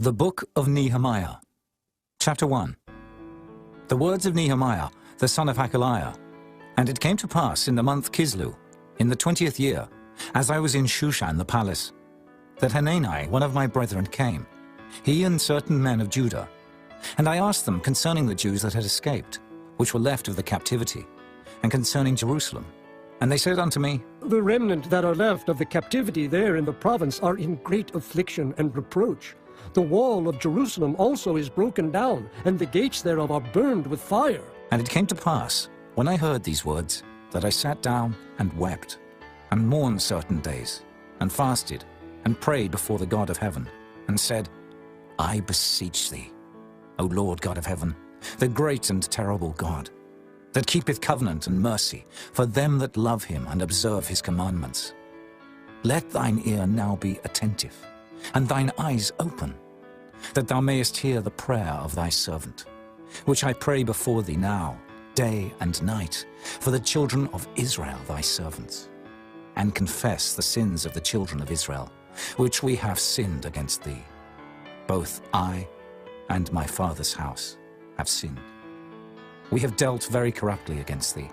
The Book of Nehemiah, Chapter 1. The words of Nehemiah, the son of Hakaliah. And it came to pass in the month Kislew, in the 20th year, as I was in Shushan the palace, that Hanani, one of my brethren, came, he and certain men of Judah. And I asked them concerning the Jews that had escaped, which were left of the captivity, and concerning Jerusalem. And they said unto me, The remnant that are left of the captivity there in the province are in great affliction and reproach. The wall of Jerusalem also is broken down, and the gates thereof are burned with fire. And it came to pass, when I heard these words, that I sat down and wept, and mourned certain days, and fasted, and prayed before the God of heaven, and said, I beseech thee, O Lord God of heaven, the great and terrible God, that keepeth covenant and mercy for them that love him and observe his commandments. Let thine ear now be attentive, and thine eyes open, that thou mayest hear the prayer of thy servant, which I pray before thee now, day and night, for the children of Israel thy servants, and confess the sins of the children of Israel, which we have sinned against thee. Both I and my father's house have sinned. We have dealt very corruptly against thee,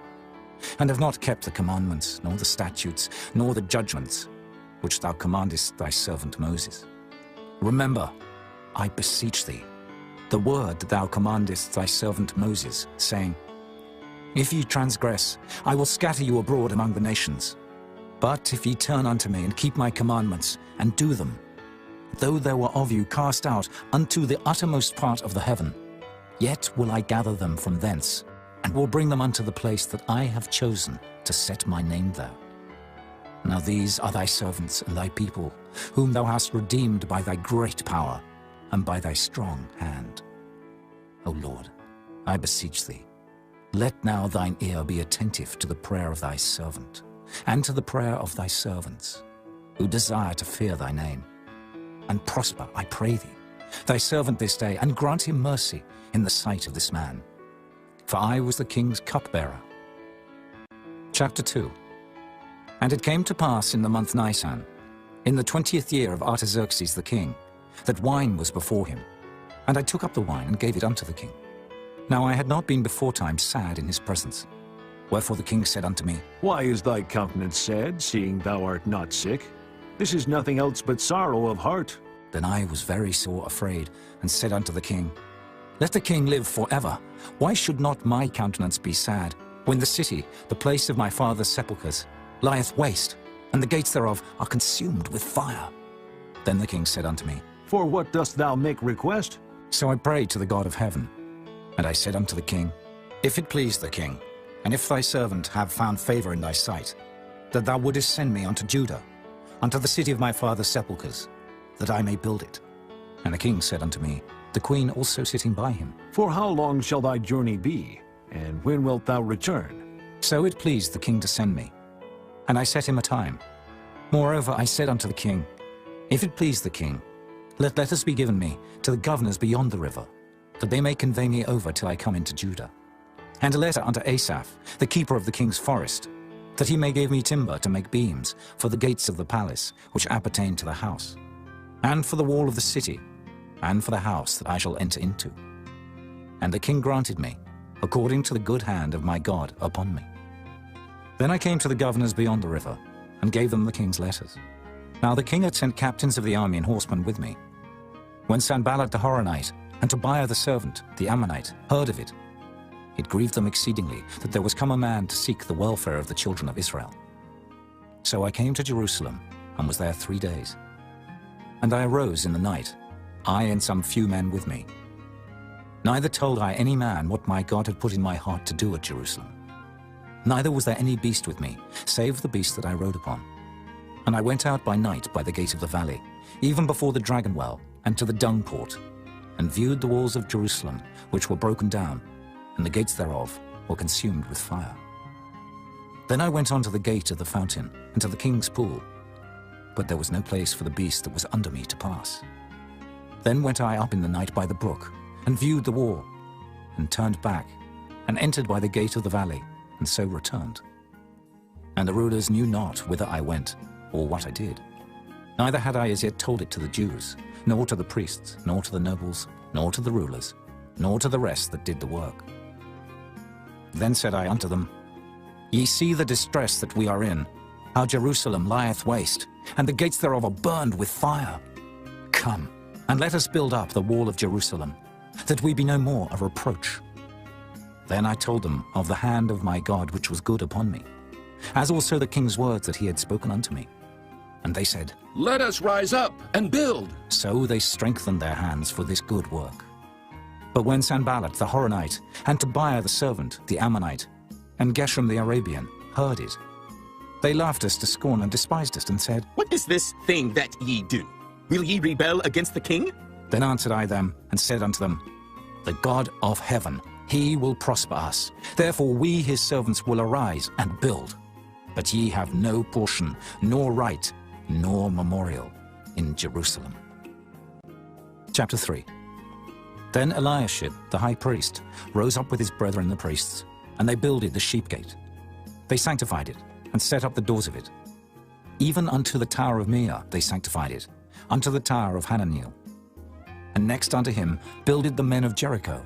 and have not kept the commandments, nor the statutes, nor the judgments, which thou commandest thy servant Moses. Remember, I beseech thee, the word that thou commandest thy servant Moses, saying, If ye transgress, I will scatter you abroad among the nations. But if ye turn unto me, and keep my commandments, and do them, though there were of you cast out unto the uttermost part of the heaven, yet will I gather them from thence, and will bring them unto the place that I have chosen to set my name there. Now these are thy servants and thy people, whom thou hast redeemed by thy great power, and by thy strong hand. O Lord, I beseech thee, let now thine ear be attentive to the prayer of thy servant, and to the prayer of thy servants, who desire to fear thy name. And prosper, I pray thee, thy servant this day, and grant him mercy in the sight of this man. For I was the king's cupbearer. Chapter 2. And it came to pass in the month Nisan, in the 20th year of Artaxerxes the king, that wine was before him. And I took up the wine and gave it unto the king. Now I had not been beforetime sad in his presence. Wherefore the king said unto me, Why is thy countenance sad, seeing thou art not sick? This is nothing else but sorrow of heart. Then I was very sore afraid, and said unto the king, Let the king live forever. Why should not my countenance be sad, when the city, the place of my father's sepulchres, lieth waste, and the gates thereof are consumed with fire? Then the king said unto me, For what dost thou make request? So I prayed to the God of heaven. And I said unto the king, If it please the king, and if thy servant have found favor in thy sight, that thou wouldest send me unto Judah, unto the city of my father's sepulchres, that I may build it. And the king said unto me, the queen also sitting by him, For how long shall thy journey be, and when wilt thou return? So it pleased the king to send me. And I set him a time. Moreover I said unto the king, If it please the king, let letters be given me to the governors beyond the river, that they may convey me over till I come into Judah. And a letter unto Asaph, the keeper of the king's forest, that he may give me timber to make beams for the gates of the palace, which appertain to the house, and for the wall of the city, and for the house that I shall enter into. And the king granted me, according to the good hand of my God upon me. Then I came to the governors beyond the river, and gave them the king's letters. Now the king had sent captains of the army and horsemen with me. When Sanballat the Horonite, and Tobiah the servant, the Ammonite, heard of it, it grieved them exceedingly that there was come a man to seek the welfare of the children of Israel. So I came to Jerusalem, and was there 3 days. And I arose in the night, I and some few men with me. Neither told I any man what my God had put in my heart to do at Jerusalem. Neither was there any beast with me, save the beast that I rode upon. And I went out by night by the gate of the valley, even before the dragon well, and to the dung port, and viewed the walls of Jerusalem, which were broken down, and the gates thereof were consumed with fire. Then I went on to the gate of the fountain, and to the king's pool, but there was no place for the beast that was under me to pass. Then went I up in the night by the brook, and viewed the wall, and turned back, and entered by the gate of the valley, and so returned. And the rulers knew not whither I went, or what I did. Neither had I as yet told it to the Jews, nor to the priests, nor to the nobles, nor to the rulers, nor to the rest that did the work. Then said I unto them, Ye see the distress that we are in, how Jerusalem lieth waste, and the gates thereof are burned with fire. Come, and let us build up the wall of Jerusalem, that we be no more a reproach. Then I told them of the hand of my God which was good upon me, as also the king's words that he had spoken unto me. And they said, Let us rise up and build. So they strengthened their hands for this good work. But when Sanballat the Horonite, and Tobiah the servant, the Ammonite, and Geshem the Arabian heard it, they laughed us to scorn and despised us, and said, What is this thing that ye do? Will ye rebel against the king? Then answered I them, and said unto them, The God of heaven, he will prosper us. Therefore we his servants will arise and build. But ye have no portion, nor right, nor memorial in Jerusalem. Chapter 3. Then Eliashib the high priest rose up with his brethren the priests, and they builded the sheep gate. They sanctified it, and set up the doors of it. Even unto the tower of Meah they sanctified it, unto the tower of Hananiel. And next unto him builded the men of Jericho,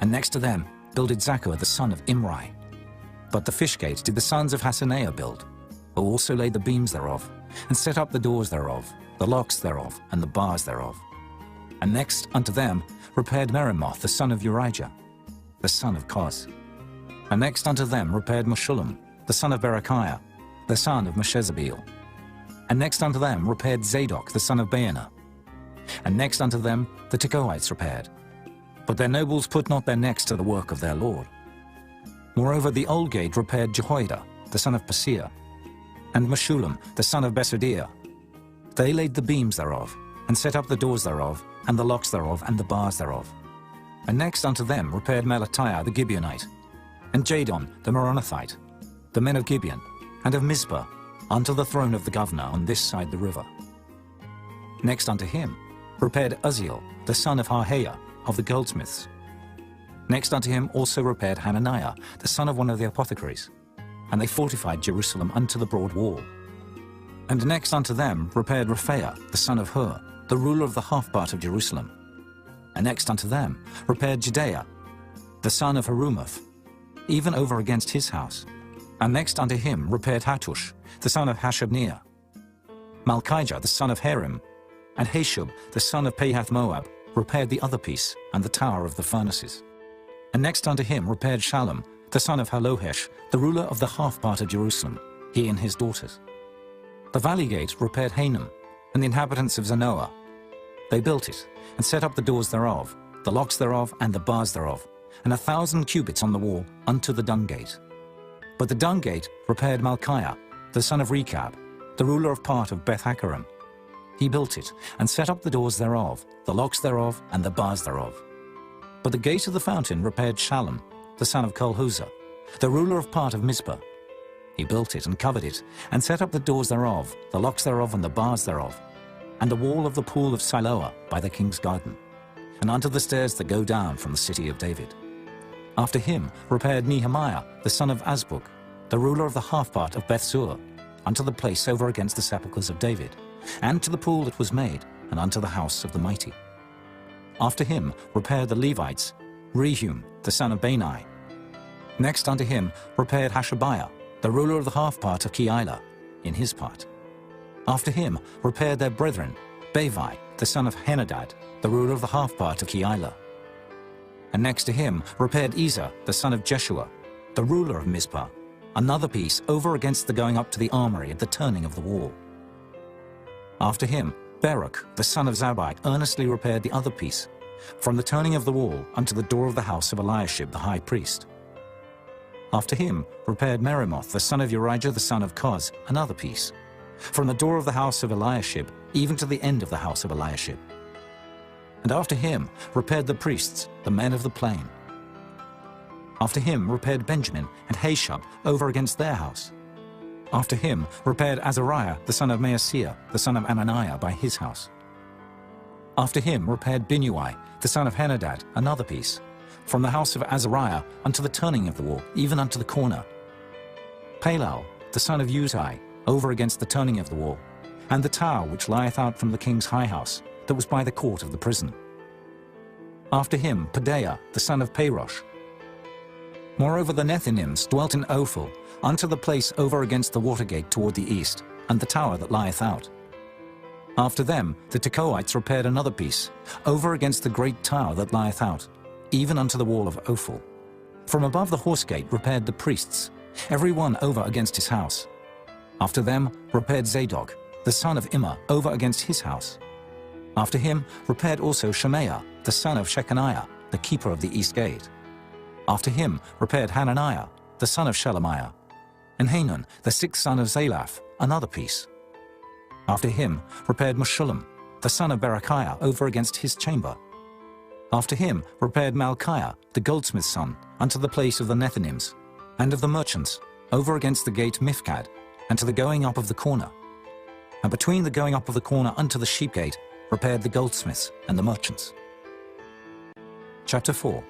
and next to them builded Zachar the son of Imri. But the fish gate did the sons of Hasaneah build, who also laid the beams thereof, and set up the doors thereof, the locks thereof, and the bars thereof. And next unto them repaired Meremoth the son of Urijah, the son of Koz. And next unto them repaired Meshullam, the son of Berechiah, the son of Meshezabeel. And next unto them repaired Zadok the son of Baana. And next unto them the Tekoites repaired. But their nobles put not their necks to the work of their lord. Moreover the old gate repaired Jehoiada, the son of Paseah, and Meshullam, the son of Besodiah. They laid the beams thereof, and set up the doors thereof, and the locks thereof, and the bars thereof. And next unto them repaired Melatiah the Gibeonite, and Jadon the Meronothite, the men of Gibeon, and of Mizpah, unto the throne of the governor on this side the river. Next unto him repaired Uzziel, the son of Harhaiah, of the goldsmiths. Next unto him also repaired Hananiah, the son of one of the apothecaries, and they fortified Jerusalem unto the broad wall. And next unto them repaired Rephaiah, the son of Hur, the ruler of the half part of Jerusalem. And next unto them repaired Jedaiah, the son of Harumaph, even over against his house. And next unto him repaired Hattush, the son of Hashabniah, Malchijah, the son of Harim, and Hashub, the son of Pahath-Moab, repaired the other piece, and the tower of the furnaces. And next unto him repaired Shallum, the son of Halohesh, the ruler of the half part of Jerusalem, he and his daughters. The valley gate repaired Hanam, and the inhabitants of Zanoah. They built it, and set up the doors thereof, the locks thereof, and the bars thereof, and 1,000 cubits on the wall unto the dung gate. But the dung gate repaired Malchiah, the son of Rechab, the ruler of part of Beth-Haccherem. He built it, and set up the doors thereof, the locks thereof, and the bars thereof. But the gate of the fountain repaired Shallum, the son of Kolhuzah, the ruler of part of Mizpah. He built it and covered it, and set up the doors thereof, the locks thereof, and the bars thereof, and the wall of the pool of Siloah by the king's garden, and unto the stairs that go down from the city of David. After him repaired Nehemiah, the son of Azbuk, the ruler of the half part of Bethsur, unto the place over against the sepulchres of David, and to the pool that was made, and unto the house of the mighty. After him repaired the Levites, Rehum, the son of Bani. Next unto him repaired Hashabiah, the ruler of the half part of Keilah, in his part. After him repaired their brethren, Bavi, the son of Henadad, the ruler of the half part of Keilah. And next to him repaired Ezer, the son of Jeshua, the ruler of Mizpah, another piece over against the going up to the armory at the turning of the wall. After him Baruch, the son of Zabbai, earnestly repaired the other piece, from the turning of the wall unto the door of the house of Eliashib the high priest. After him repaired Meremoth, the son of Urijah the son of Koz, another piece, from the door of the house of Eliashib even to the end of the house of Eliashib. And after him repaired the priests, the men of the plain. After him repaired Benjamin and Hashub over against their house. After him repaired Azariah, the son of Maaseiah, the son of Ananiah, by his house. After him repaired Binnui, the son of Henadad, another piece, from the house of Azariah unto the turning of the wall, even unto the corner. Palal, the son of Uzai, over against the turning of the wall, and the tower which lieth out from the king's high house, that was by the court of the prison. After him Pedaiah the son of Parosh. Moreover the Nethinims dwelt in Ophel, unto the place over against the water gate toward the east, and the tower that lieth out. After them the Tekoites repaired another piece, over against the great tower that lieth out, even unto the wall of Ophel. From above the horse gate repaired the priests, every one over against his house. After them repaired Zadok, the son of Immer, over against his house. After him repaired also Shemaiah, the son of Shechaniah, the keeper of the east gate. After him repaired Hananiah, the son of Shelemiah, and Hanan, the sixth son of Zalaph, another piece. After him repaired Meshullam, the son of Berechiah, over against his chamber. After him repaired Malchiah, the goldsmith's son, unto the place of the Nethinims, and of the merchants, over against the gate Mifkad, and to the going up of the corner. And between the going up of the corner unto the sheep gate repaired the goldsmiths and the merchants. Chapter 4.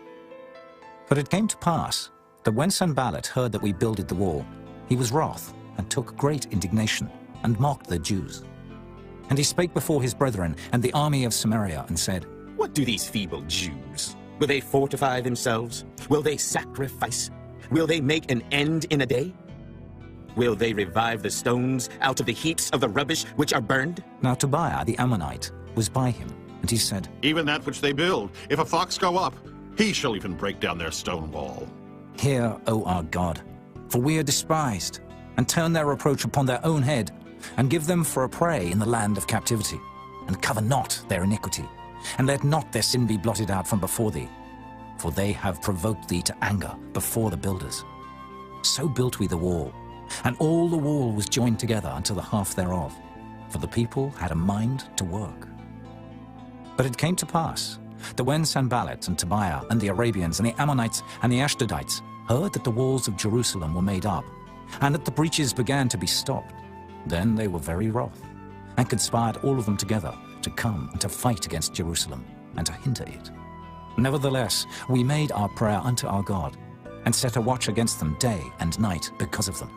But it came to pass that when Sanballat heard that we builded the wall, he was wroth, and took great indignation, and mocked the Jews. And he spake before his brethren and the army of Samaria, and said, What do these feeble Jews? Will they fortify themselves? Will they sacrifice? Will they make an end in a day? Will they revive the stones out of the heaps of the rubbish which are burned? Now Tobiah the Ammonite was by him, and he said, Even that which they build, if a fox go up, he shall even break down their stone wall. Hear, O our God, for we are despised, and turn their reproach upon their own head, and give them for a prey in the land of captivity, and cover not their iniquity, and let not their sin be blotted out from before thee. For they have provoked thee to anger before the builders. So built we the wall, and all the wall was joined together unto the half thereof, for the people had a mind to work. But it came to pass, that when Sanballat and Tobiah and the Arabians and the Ammonites and the Ashdodites heard that the walls of Jerusalem were made up, and that the breaches began to be stopped, then they were very wroth, and conspired all of them together to come and to fight against Jerusalem, and to hinder it. Nevertheless, we made our prayer unto our God, and set a watch against them day and night because of them.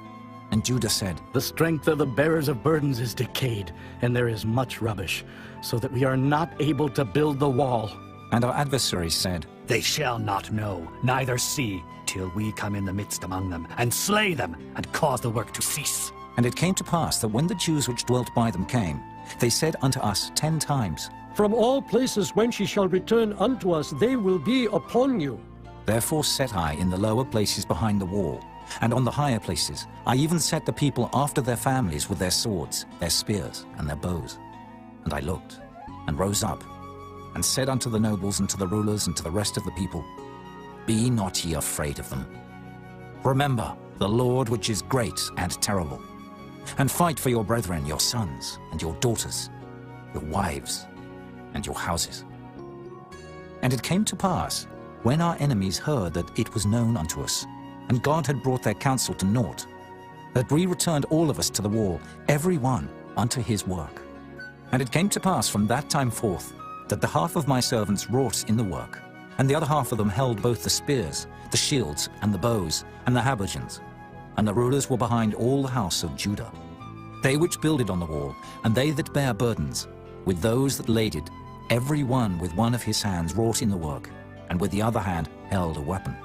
And Judah said, The strength of the bearers of burdens is decayed, and there is much rubbish, so that we are not able to build the wall. And our adversaries said, They shall not know, neither see, till we come in the midst among them, and slay them, and cause the work to cease. And it came to pass that when the Jews which dwelt by them came, they said unto us 10 times, From all places whence ye shall return unto us, they will be upon you. Therefore set I in the lower places behind the wall, and on the higher places I even set the people after their families with their swords, their spears, and their bows. And I looked, and rose up, and said unto the nobles and to the rulers and to the rest of the people, Be not ye afraid of them. Remember the Lord which is great and terrible, and fight for your brethren, your sons, and your daughters, your wives, and your houses. And it came to pass, when our enemies heard that it was known unto us, and God had brought their counsel to naught, that we returned all of us to the wall, every one unto his work. And it came to pass from that time forth, that the half of my servants wrought in the work, and the other half of them held both the spears, the shields, and the bows, and the habergeons. And the rulers were behind all the house of Judah. They which builded on the wall, and they that bare burdens, with those that laded, every one with one of his hands wrought in the work, and with the other hand held a weapon.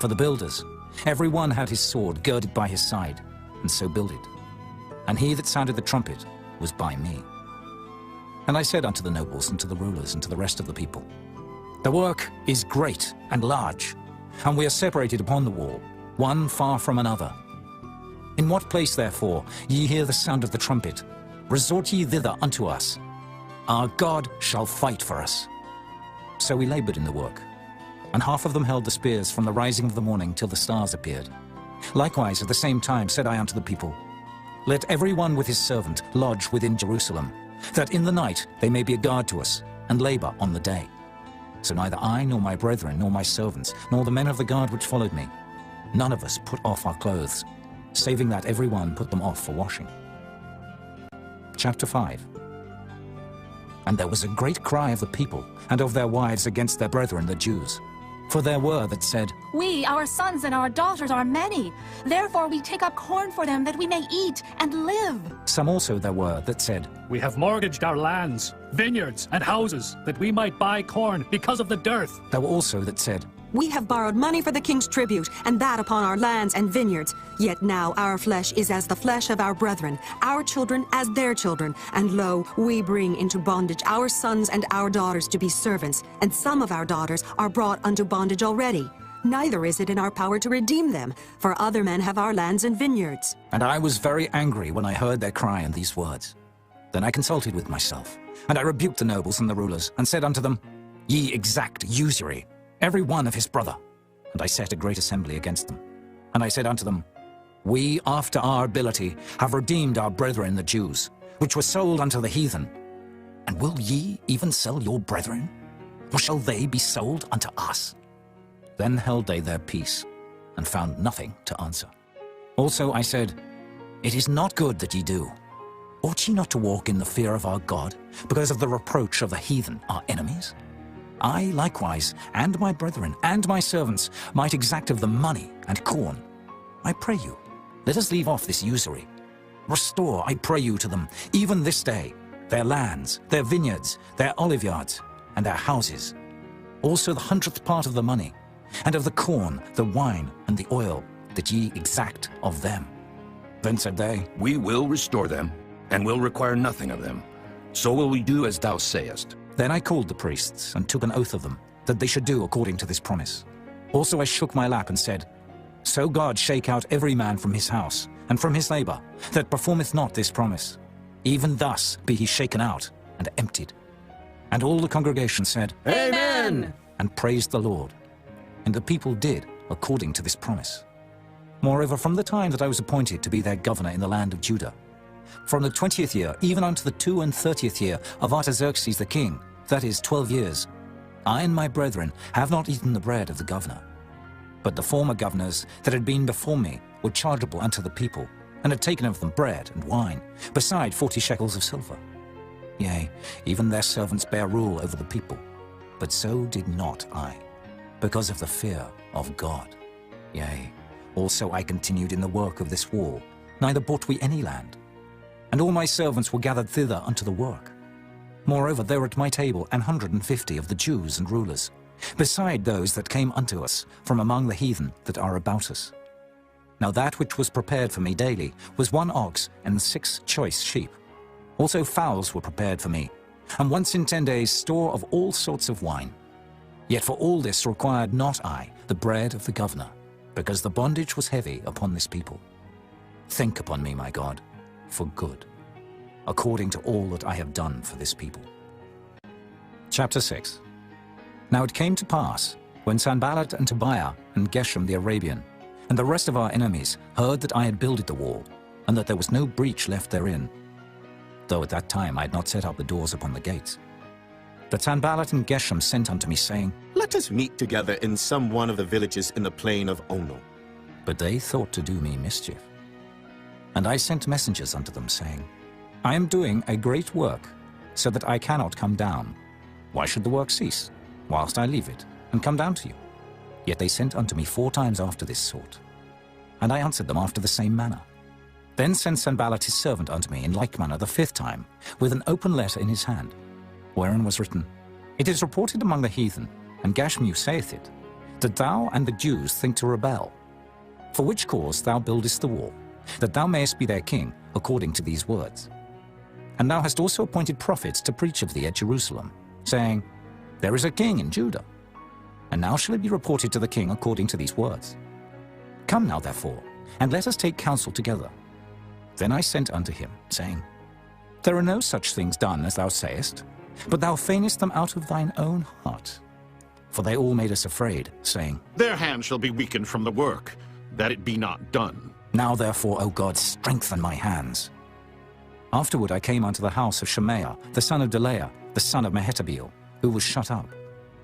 For the builders, every one had his sword girded by his side, and so builded. And he that sounded the trumpet was by me. And I said unto the nobles and to the rulers and to the rest of the people, The work is great and large, and we are separated upon the wall, one far from another. In what place, therefore, ye hear the sound of the trumpet, resort ye thither unto us. Our God shall fight for us. So we labored in the work, and half of them held the spears from the rising of the morning till the stars appeared. Likewise at the same time said I unto the people, Let every one with his servant lodge within Jerusalem, that in the night they may be a guard to us, and labor on the day. So neither I, nor my brethren, nor my servants, nor the men of the guard which followed me, none of us put off our clothes, saving that every one put them off for washing. Chapter 5. And there was a great cry of the people and of their wives against their brethren the Jews. For there were that said, We, our sons and our daughters, are many. Therefore we take up corn for them, that we may eat and live. Some also there were that said, We have mortgaged our lands, vineyards, and houses, that we might buy corn because of the dearth. There were also that said, We have borrowed money for the king's tribute, and that upon our lands and vineyards. Yet now our flesh is as the flesh of our brethren, our children as their children. And lo, we bring into bondage our sons and our daughters to be servants, and some of our daughters are brought unto bondage already. Neither is it in our power to redeem them, for other men have our lands and vineyards. And I was very angry when I heard their cry and these words. Then I consulted with myself, and I rebuked the nobles and the rulers, and said unto them, Ye exact usury, every one of his brother. And I set a great assembly against them. And I said unto them, We, after our ability, have redeemed our brethren the Jews, which were sold unto the heathen. And will ye even sell your brethren? Or shall they be sold unto us? Then held they their peace, and found nothing to answer. Also I said, It is not good that ye do. Ought ye not to walk in the fear of our God, because of the reproach of the heathen, our enemies? I likewise, and my brethren, and my servants, might exact of them money and corn. I pray you, let us leave off this usury. Restore, I pray you, to them, even this day, their lands, their vineyards, their oliveyards, and their houses. Also the 100th part of the money, and of the corn, the wine, and the oil, that ye exact of them. Then said they, We will restore them, and will require nothing of them. So will we do as thou sayest. Then I called the priests, and took an oath of them, that they should do according to this promise. Also I shook my lap, and said, So God shake out every man from his house, and from his labor, that performeth not this promise. Even thus be he shaken out, and emptied. And all the congregation said, Amen! And praised the Lord. And the people did according to this promise. Moreover, from the time that I was appointed to be their governor in the land of Judah, from the 20th year, even unto the 32nd year of Artaxerxes the king, that is 12 years, I and my brethren have not eaten the bread of the governor. But the former governors that had been before me were chargeable unto the people, and had taken of them bread and wine, beside 40 shekels of silver. Yea, even their servants bare rule over the people. But so did not I, because of the fear of God. Yea, also I continued in the work of this wall, neither bought we any land. And all my servants were gathered thither unto the work. Moreover, there were at my table 150 of the Jews and rulers, beside those that came unto us from among the heathen that are about us. Now that which was prepared for me daily was 1 ox and 6 choice sheep. Also fowls were prepared for me, and once in 10 days store of all sorts of wine. Yet for all this required not I the bread of the governor, because the bondage was heavy upon this people. Think upon me, my God, for good, according to all that I have done for this people. Chapter 6. Now it came to pass, when Sanballat and Tobiah and Geshem the Arabian, and the rest of our enemies heard that I had builded the wall, and that there was no breach left therein, though at that time I had not set up the doors upon the gates, that Sanballat and Geshem sent unto me, saying, Let us meet together in some one of the villages in the plain of Ono. But they thought to do me mischief. And I sent messengers unto them, saying, I am doing a great work, so that I cannot come down. Why should the work cease, whilst I leave it, and come down to you? Yet they sent unto me 4 times after this sort. And I answered them after the same manner. Then sent Sanballat his servant unto me in like manner the 5th time, with an open letter in his hand, wherein was written, It is reported among the heathen, and Gashmu saith it, that thou and the Jews think to rebel. For which cause thou buildest the wall, that thou mayest be their king, according to these words. And thou hast also appointed prophets to preach of thee at Jerusalem, saying, There is a king in Judah. And now shall it be reported to the king according to these words. Come now, therefore, and let us take counsel together. Then I sent unto him, saying, There are no such things done as thou sayest, but thou feignest them out of thine own heart. For they all made us afraid, saying, Their hand shall be weakened from the work, that it be not done. Now therefore, O God, strengthen my hands. Afterward I came unto the house of Shemaiah, the son of Delaiah, the son of Mehetabeel, who was shut up.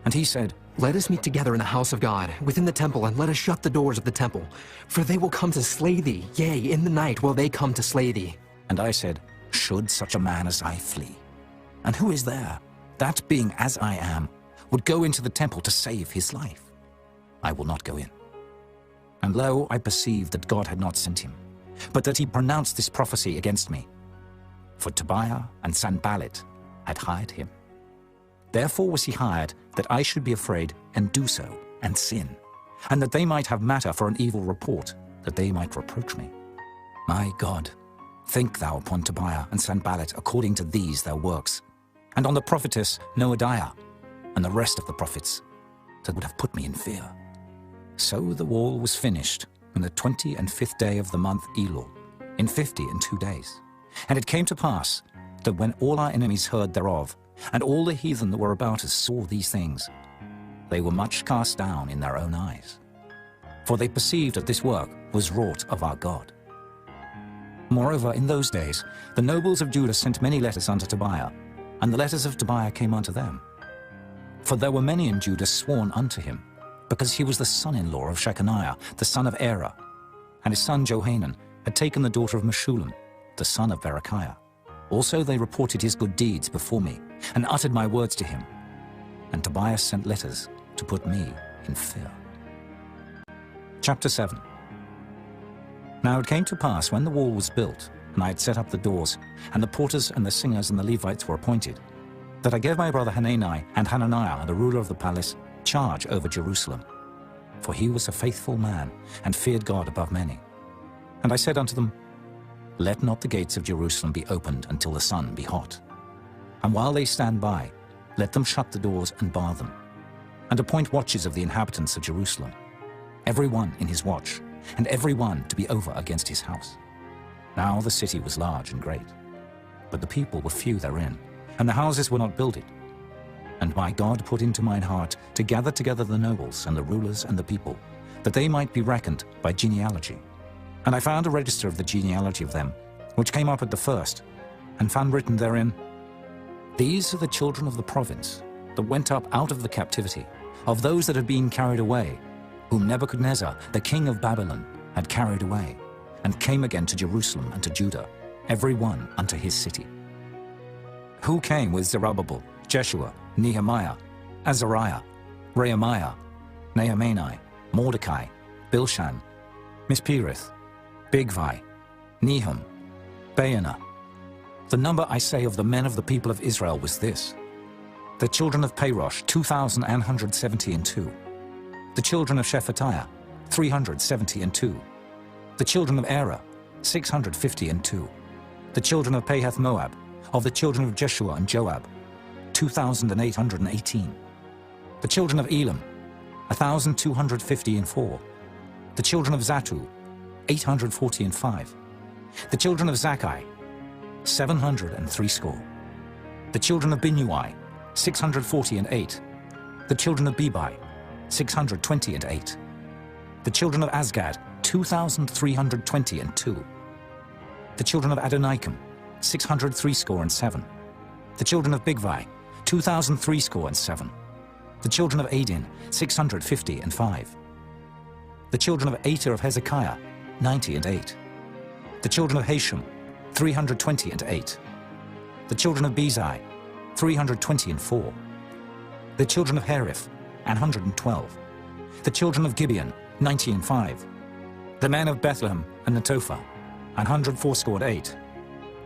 And he said, Let us meet together in the house of God, within the temple, and let us shut the doors of the temple. For they will come to slay thee, yea, in the night will they come to slay thee. And I said, Should such a man as I flee? And who is there, that being as I am, would go into the temple to save his life? I will not go in. And lo, I perceived that God had not sent him, but that he pronounced this prophecy against me. For Tobiah and Sanballat had hired him. Therefore was he hired, that I should be afraid and do so, and sin, and that they might have matter for an evil report, that they might reproach me. My God, think thou upon Tobiah and Sanballat according to these their works, and on the prophetess Noadiah, and the rest of the prophets, that would have put me in fear. So the wall was finished on the 25th day of the month Elul, in 52 days. And it came to pass that when all our enemies heard thereof, and all the heathen that were about us saw these things, they were much cast down in their own eyes. For they perceived that this work was wrought of our God. Moreover, in those days, the nobles of Judah sent many letters unto Tobiah, and the letters of Tobiah came unto them. For there were many in Judah sworn unto him, because he was the son-in-law of Shechaniah, the son of Erah, and his son Johanan had taken the daughter of Meshullam, the son of Berechiah. Also they reported his good deeds before me, and uttered my words to him. And Tobiah sent letters to put me in fear. Chapter 7. Now it came to pass, when the wall was built, and I had set up the doors, and the porters and the singers and the Levites were appointed, that I gave my brother Hanani and Hananiah, the ruler of the palace, charge over Jerusalem. For he was a faithful man, and feared God above many. And I said unto them, Let not the gates of Jerusalem be opened until the sun be hot. And while they stand by, let them shut the doors and bar them, and appoint watches of the inhabitants of Jerusalem, every one in his watch, and every one to be over against his house. Now the city was large and great, but the people were few therein, and the houses were not builded. And my God put into mine heart to gather together the nobles and the rulers and the people, that they might be reckoned by genealogy. And I found a register of the genealogy of them, which came up at the first, and found written therein, These are the children of the province that went up out of the captivity, of those that had been carried away, whom Nebuchadnezzar, the king of Babylon, had carried away, and came again to Jerusalem and to Judah, every one unto his city. Who came with Zerubbabel, Jeshua, Nehemiah, Azariah, Rehemiah, Nehemiah, Mordecai, Bilshan, Mispirith, Bigvai, Nehum, Baanah. The number, I say, of the men of the people of Israel was this: the children of Parosh, 2,172. The children of Shephatiah, 372. The children of Erah, 652. The children of Pahath Moab, of the children of Jeshua and Joab, 2,818. The children of Elam, 1,254. The children of Zatu, 845. The children of Zakkai, 760. The children of Binnui, 648. The children of Bebai, 628. The children of Azgad, 2,322. The children of Adonikam, 667. The children of Bigvai, 2,037. The children of Adin, 655. The children of Ater of Hezekiah, 98. The children of Hashem, 328. The children of Bezai, 324. The children of Hariph, 112. The children of Gibeon, 95. The men of Bethlehem and Netophah, 148.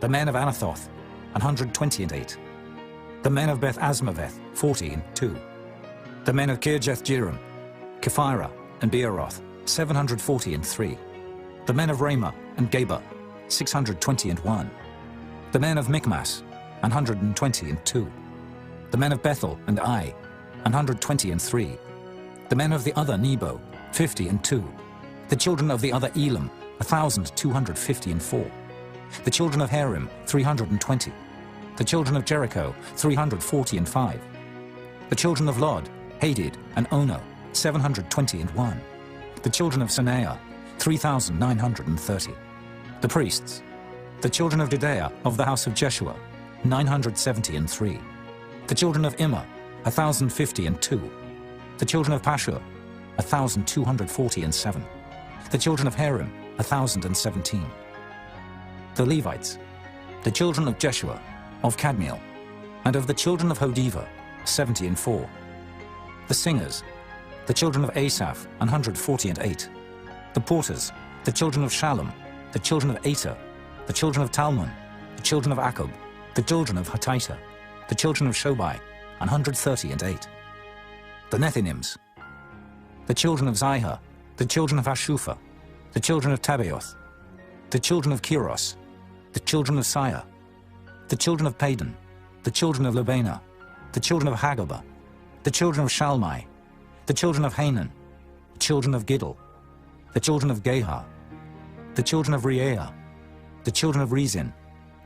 The men of Anathoth, 128. The men of Beth Asmaveth, 42. The men of Kirjath-jearim, Kephirah, and Beeroth, 743. The men of Ramah and Geba, 621. The men of Michmas, 122. The men of Bethel and Ai, 123. The men of the other Nebo, 52. The children of the other Elam, 1,254. The children of Harim, 320. The children of Jericho, 345. The children of Lod, Hadid, and Ono, 721. The children of Sanaiah, 3,930. The priests. The children of Dideah of the house of Jeshua, 973. The children of Immer, 1,052. The children of Pashur, 1,247. The children of Harim, 1,017. The Levites, the children of Jeshua, of Kadmiel, and of the children of Hodiva, 74. The singers, The children of Asaph, 148. The porters, the children of Shallum, the children of Ater, the children of Talmon, the children of Akub, the children of Hatita, the children of Shobai, 138. The Nethinims, the children of Zihah, the children of Hashupha, the children of Tabaoth, the children of Kiros, the children of Siyah, the children of Padan, the children of Lebana, the children of Hagabah, the children of Shalmai, the children of Hanan, the children of Giddel, the children of Gehar, the children of Reaiah, the children of Rezin,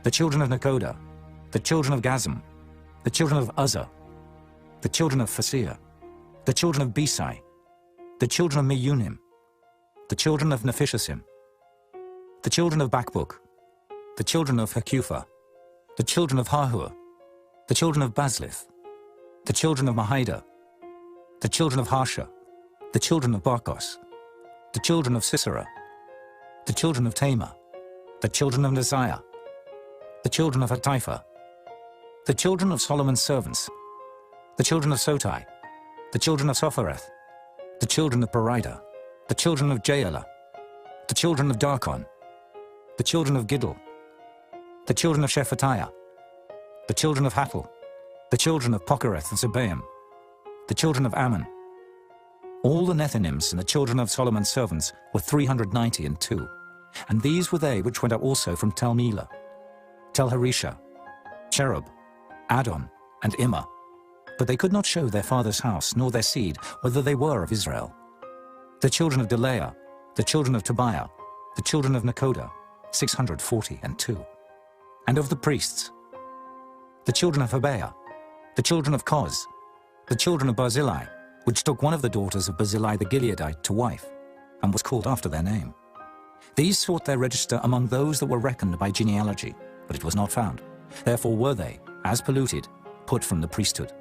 the children of Nekoda, the children of Gazam, the children of Uzzah, the children of Phasir, the children of Besai, the children of Meunim, the children of Nephishasim, the children of Bakbuk, the children of Hakupha, the children of Hahur, the children of Bazlith, the children of Mahida, the children of Harsha, the children of Barkos, the children of Sisera, the children of Tamar, the children of Neziah, the children of Hatipha, the children of Solomon's servants, the children of Sotai, the children of Sophereth, the children of Perida, the children of Jaela, the children of Darkon, the children of Giddel, the children of Shephatiah, the children of Hattil, the children of Pochereth and Zebaim, the children of Ammon. All the Nethinims and the children of Solomon's servants were 392, and these were they which went up also from Tel Melah, Tel Harisha, Cherub, Adon, and Immer. But they could not show their father's house, nor their seed, whether they were of Israel. The children of Delaiah, the children of Tobiah, the children of Nekoda, 642. And of the priests, the children of Hobaiah, the children of Koz, the children of Barzillai, which took one of the daughters of Barzillai the Gileadite to wife, and was called after their name. These sought their register among those that were reckoned by genealogy, but it was not found. Therefore were they, as polluted, put from the priesthood.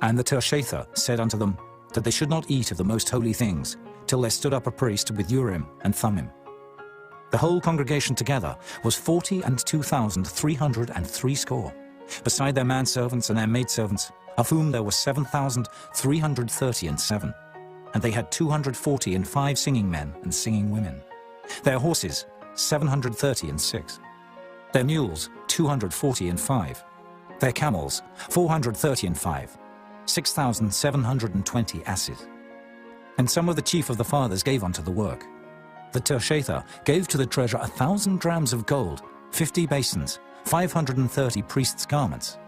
And the Tershatha said unto them, that they should not eat of the most holy things, till there stood up a priest with Urim and Thummim. The whole congregation together was 42,303 score, beside their manservants and their maidservants, of whom there were 7,337. And they had 245 singing men and singing women. Their horses, 736. Their mules, 245. Their camels, 435. 6,720 asses. And some of the chief of the fathers gave unto the work. The Tershatha gave to the treasure 1,000 drams of gold, 50 basins, 530 priests' garments.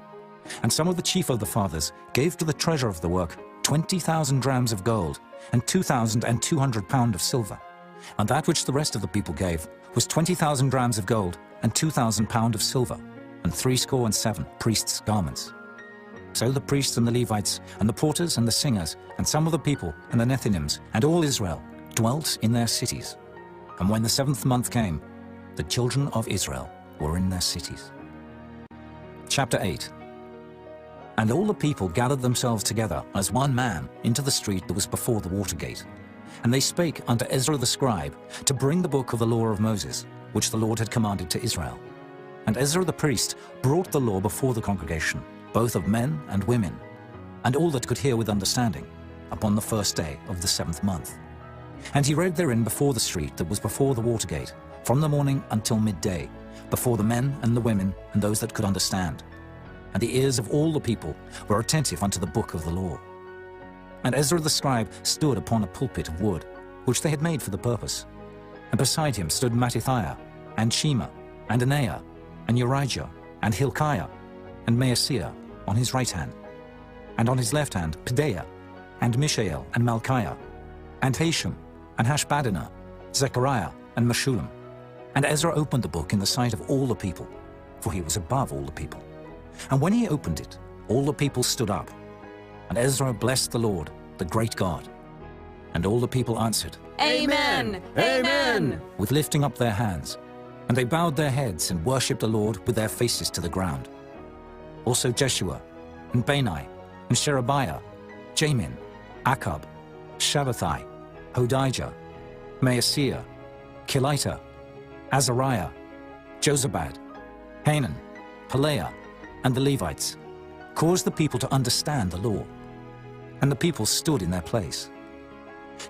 And some of the chief of the fathers gave to the treasure of the work 20,000 drams of gold, and 2,200 pound of silver. And that which the rest of the people gave was 20,000 drams of gold, and 2,000 pound of silver, and 67 priests' garments. So the priests and the Levites, and the porters and the singers, and some of the people, and the Nethinims, and all Israel, dwelt in their cities. And when the 7th month came, the children of Israel were in their cities. Chapter 8. And all the people gathered themselves together as one man into the street that was before the water gate. And they spake unto Ezra the scribe to bring the book of the law of Moses, which the Lord had commanded to Israel. And Ezra the priest brought the law before the congregation, both of men and women, and all that could hear with understanding, upon the 1st day of the 7th month. And he read therein before the street that was before the water gate, from the morning until midday, before the men and the women and those that could understand. And the ears of all the people were attentive unto the book of the law. And Ezra the scribe stood upon a pulpit of wood, which they had made for the purpose. And beside him stood Mattithiah, and Shema, and Anaiah, and Urijah, and Hilkiah, and Maaseiah on his right hand, and on his left hand Pedaiah, and Mishael, and Malchiah, and Hashem, and Hashbaddanah, Zechariah, and Meshullam. And Ezra opened the book in the sight of all the people, for he was above all the people. And when he opened it, all the people stood up. And Ezra blessed the Lord, the great God. And all the people answered, Amen! Amen! with lifting up their hands. And they bowed their heads and worshipped the Lord with their faces to the ground. Also Jeshua, and Bani, and Sherebiah, Jamin, Akab, Shabbathai, Hodijah, Maaseiah, Kelita, Azariah, Jozabad, Hanan, Pelaiah, and the Levites, caused the people to understand the law. And the people stood in their place,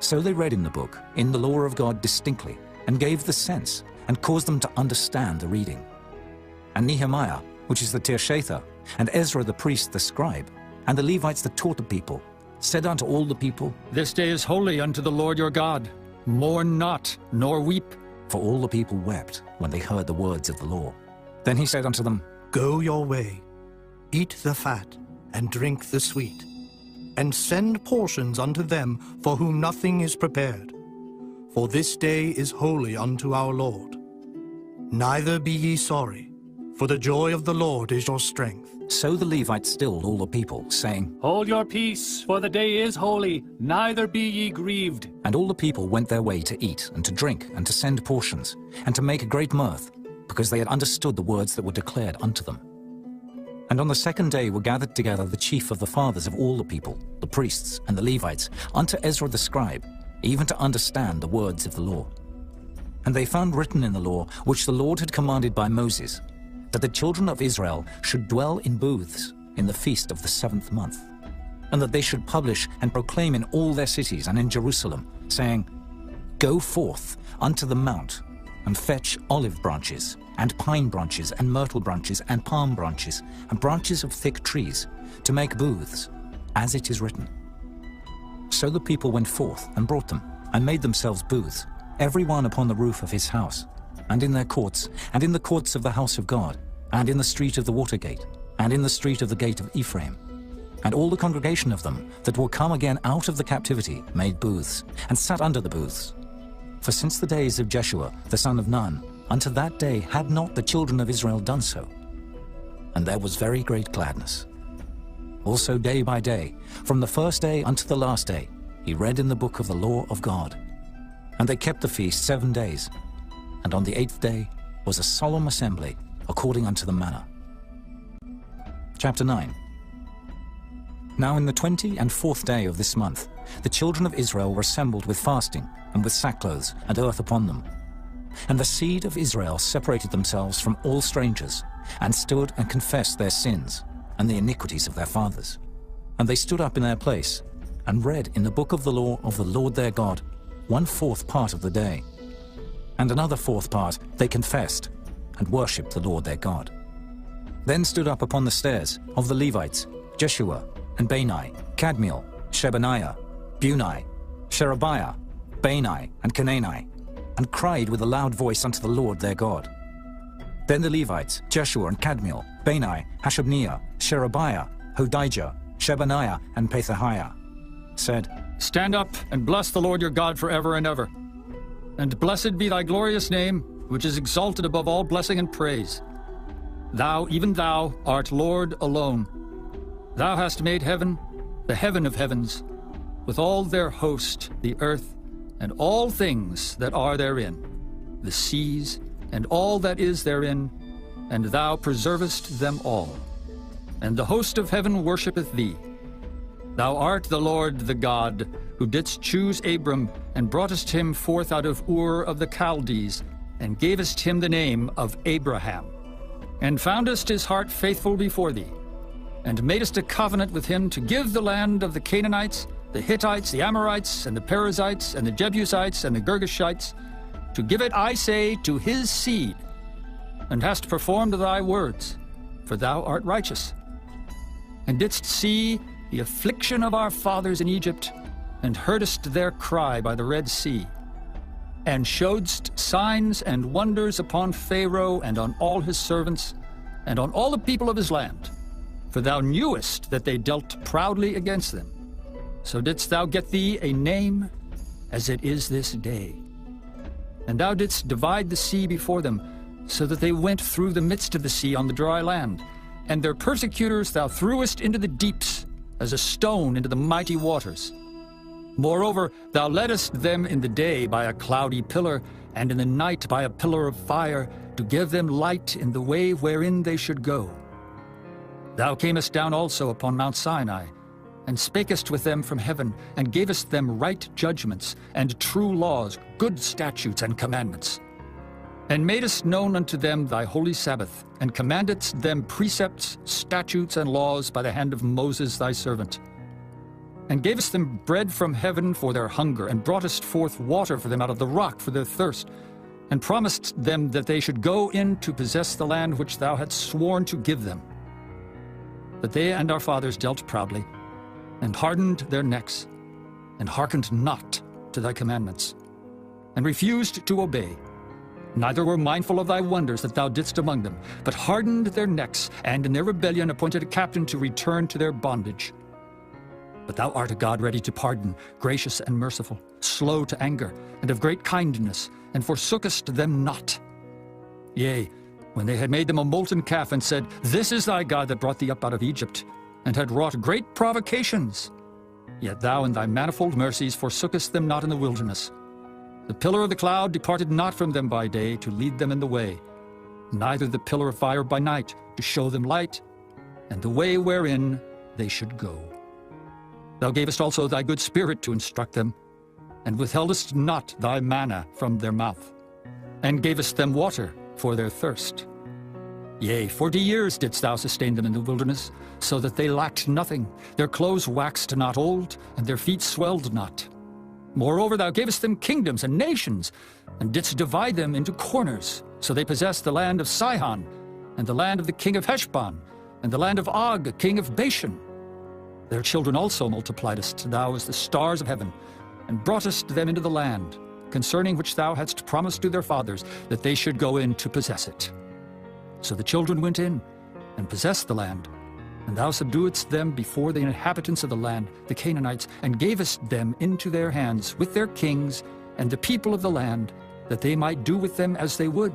So they read in the book, in the law of God distinctly, and gave the sense, and caused them to understand the reading. And Nehemiah, which is the Tirshatha, and Ezra the priest the scribe, and the Levites that taught the people, said unto all the people, This day is holy unto the Lord your God. Mourn not, nor weep. For all the people wept when they heard the words of the law. Then he said unto them, Go your way, eat the fat, and drink the sweet, and send portions unto them for whom nothing is prepared. For this day is holy unto our Lord. Neither be ye sorry, for the joy of the Lord is your strength. So the Levites stilled all the people, saying, Hold your peace, for the day is holy, neither be ye grieved. And all the people went their way to eat, and to drink, and to send portions, and to make a great mirth, because they had understood the words that were declared unto them. And on the second day were gathered together the chief of the fathers of all the people, the priests and the Levites, unto Ezra the scribe, even to understand the words of the law. And they found written in the law, which the Lord had commanded by Moses, that the children of Israel should dwell in booths in the feast of the 7th month, and that they should publish and proclaim in all their cities and in Jerusalem, saying, Go forth unto the mount, and fetch olive branches, and pine branches, and myrtle branches, and palm branches, and branches of thick trees, to make booths, as it is written. So the people went forth and brought them, and made themselves booths, every one upon the roof of his house, and in their courts, and in the courts of the house of God, and in the street of the water gate, and in the street of the gate of Ephraim. And all the congregation of them that were come again out of the captivity made booths, and sat under the booths. For since the days of Jeshua the son of Nun, unto that day had not the children of Israel done so. And there was very great gladness. Also day by day, from the first day unto the last day, he read in the book of the law of God. And they kept the feast 7 days. And on the 8th day was a solemn assembly, according unto the manner. Chapter 9. Now in the 24th day of this month, the children of Israel were assembled with fasting, and with sackcloths and earth upon them. And the seed of Israel separated themselves from all strangers, and stood and confessed their sins, and the iniquities of their fathers. And they stood up in their place, and read in the book of the law of the Lord their God 1/4 part of the day. And another 4th part they confessed, and worshipped the Lord their God. Then stood up upon the stairs of the Levites Jeshua, and Bani, Kadmiel, Shebaniah, Bunai, Sherebiah, Bani, and Kenani, and cried with a loud voice unto the Lord their God. Then the Levites, Jeshua and Kadmiel, Bani, Hashabniah, Sherebiah, Hodijah, Shebaniah, and Pethahiah, said, Stand up and bless the Lord your God forever and ever. And blessed be thy glorious name, which is exalted above all blessing and praise. Thou, even thou, art Lord alone. Thou hast made heaven, the heaven of heavens, with all their host, the earth, and all things that are therein, the seas, and all that is therein, and thou preservest them all. And the host of heaven worshipeth thee. Thou art the Lord the God, who didst choose Abram, and broughtest him forth out of Ur of the Chaldees, and gavest him the name of Abraham, and foundest his heart faithful before thee, and madest a covenant with him to give the land of the Canaanites, the Hittites, the Amorites, and the Perizzites, and the Jebusites, and the Girgashites, to give it, I say, to his seed, and hast performed thy words, for thou art righteous, and didst see the affliction of our fathers in Egypt, and heardest their cry by the Red Sea, and showedst signs and wonders upon Pharaoh and on all his servants, and on all the people of his land. For thou knewest that they dealt proudly against them. So didst thou get thee a name, as it is this day. And thou didst divide the sea before them, so that they went through the midst of the sea on the dry land. And their persecutors thou threwest into the deeps, as a stone into the mighty waters. Moreover, thou leddest them in the day by a cloudy pillar, and in the night by a pillar of fire, to give them light in the way wherein they should go. Thou camest down also upon Mount Sinai, and spakest with them from heaven, and gavest them right judgments, and true laws, good statutes and commandments. And madest known unto them thy holy Sabbath, and commandedst them precepts, statutes, and laws by the hand of Moses thy servant. and gavest them bread from heaven for their hunger, and broughtest forth water for them out of the rock for their thirst, and promised them that they should go in to possess the land which thou hadst sworn to give them. But they and our fathers dealt proudly, and hardened their necks, and hearkened not to thy commandments, and refused to obey, neither were mindful of thy wonders that thou didst among them, but hardened their necks, and in their rebellion appointed a captain to return to their bondage. But thou art a God ready to pardon, gracious and merciful, slow to anger, and of great kindness, and forsookest them not. Yea, when they had made them a molten calf, and said, This is thy God that brought thee up out of Egypt, and had wrought great provocations, yet thou in thy manifold mercies forsookest them not in the wilderness. The pillar of the cloud departed not from them by day to lead them in the way, neither the pillar of fire by night to show them light, and the way wherein they should go. Thou gavest also thy good spirit to instruct them, and withheldest not thy manna from their mouth, and gavest them water for their thirst. Yea, 40 years didst thou sustain them in the wilderness, so that they lacked nothing. Their clothes waxed not old, and their feet swelled not. Moreover, thou gavest them kingdoms and nations, and didst divide them into corners. So they possessed the land of Sihon, and the land of the king of Heshbon, and the land of Og, king of Bashan. Their children also multipliedst thou as the stars of heaven, and broughtest them into the land, concerning which thou hadst promised to their fathers, that they should go in to possess it. So the children went in, and possessed the land, and thou subduedst them before the inhabitants of the land, the Canaanites, and gavest them into their hands with their kings and the people of the land, that they might do with them as they would.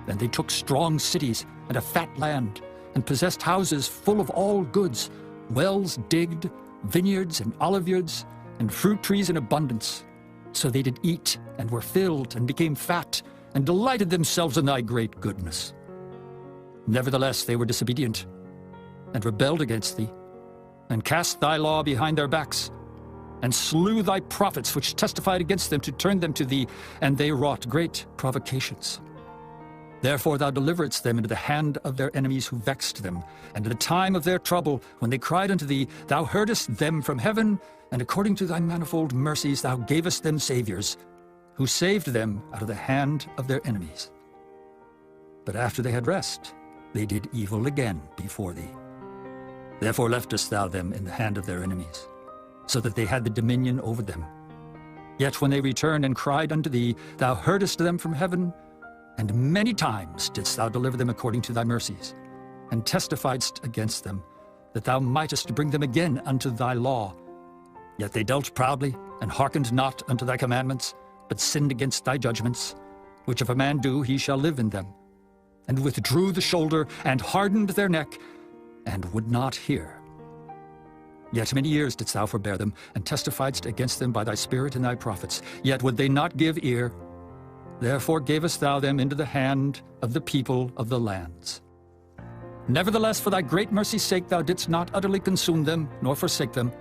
Then they took strong cities and a fat land, and possessed houses full of all goods, wells digged, vineyards and oliveyards, and fruit trees in abundance. So they did eat, and were filled, and became fat, and delighted themselves in thy great goodness. Nevertheless they were disobedient, and rebelled against thee, and cast thy law behind their backs, and slew thy prophets which testified against them to turn them to thee, and they wrought great provocations. Therefore thou deliveredst them into the hand of their enemies who vexed them, and in the time of their trouble, when they cried unto thee, thou heardest them from heaven, and according to thy manifold mercies thou gavest them saviors, who saved them out of the hand of their enemies. But after they had rest, they did evil again before thee. Therefore leftest thou them in the hand of their enemies, so that they had the dominion over them. Yet when they returned and cried unto thee, thou heardest them from heaven, and many times didst thou deliver them according to thy mercies, and testifiedst against them, that thou mightest bring them again unto thy law. Yet they dealt proudly, and hearkened not unto thy commandments, but sinned against thy judgments, which if a man do, he shall live in them, and withdrew the shoulder, and hardened their neck, and would not hear. Yet many years didst thou forbear them, and testifiedst against them by thy Spirit and thy prophets. Yet would they not give ear. Therefore gavest thou them into the hand of the people of the lands. Nevertheless, for thy great mercy's sake, thou didst not utterly consume them, nor forsake them,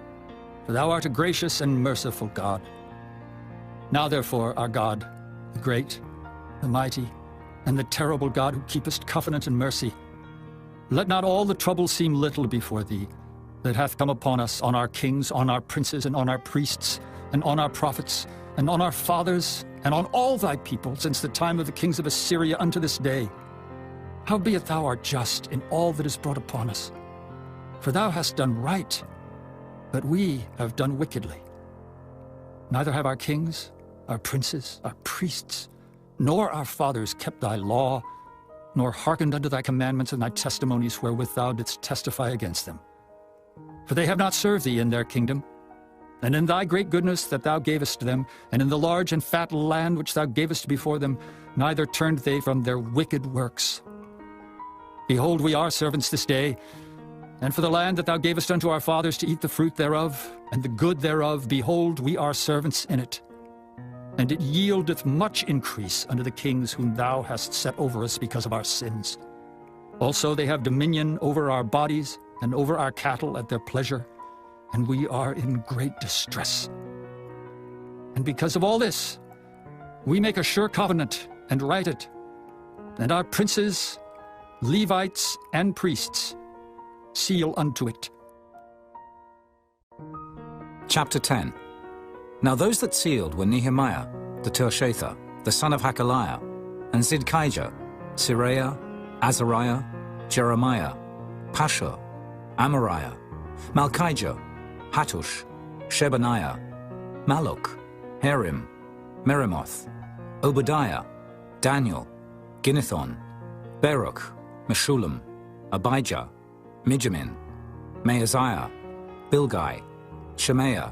for thou art a gracious and merciful God. Now therefore, our God, the great, the mighty, and the terrible God, who keepest covenant and mercy, let not all the trouble seem little before thee, that hath come upon us, on our kings, on our princes, and on our priests, and on our prophets, and on our fathers, and on all thy people, since the time of the kings of Assyria unto this day. Howbeit thou art just in all that is brought upon us. For thou hast done right, but we have done wickedly. Neither have our kings, our princes, our priests, nor our fathers kept thy law, nor hearkened unto thy commandments and thy testimonies wherewith thou didst testify against them. For they have not served thee in their kingdom, and in thy great goodness that thou gavest them, and in the large and fat land which thou gavest before them, neither turned they from their wicked works. Behold, we are servants this day, and for the land that thou gavest unto our fathers to eat the fruit thereof, and the good thereof, behold, we are servants in it. And it yieldeth much increase unto the kings whom thou hast set over us because of our sins. Also they have dominion over our bodies and over our cattle at their pleasure, and we are in great distress. And because of all this, we make a sure covenant and write it, and our princes, Levites, and priests seal unto it. Chapter 10. Now those that sealed were Nehemiah, the Tirshatha, the son of Hakaliah, and Zidkijah, Seraiah, Azariah, Jeremiah, Pashur, Amariah, Malchijah, Hattush, Shebaniah, Maluk, Harim, Meremoth, Obadiah, Daniel, Ginnethon, Baruch, Meshullam, Abijah, Mijamin, Maaziah, Bilgai, Shemaiah.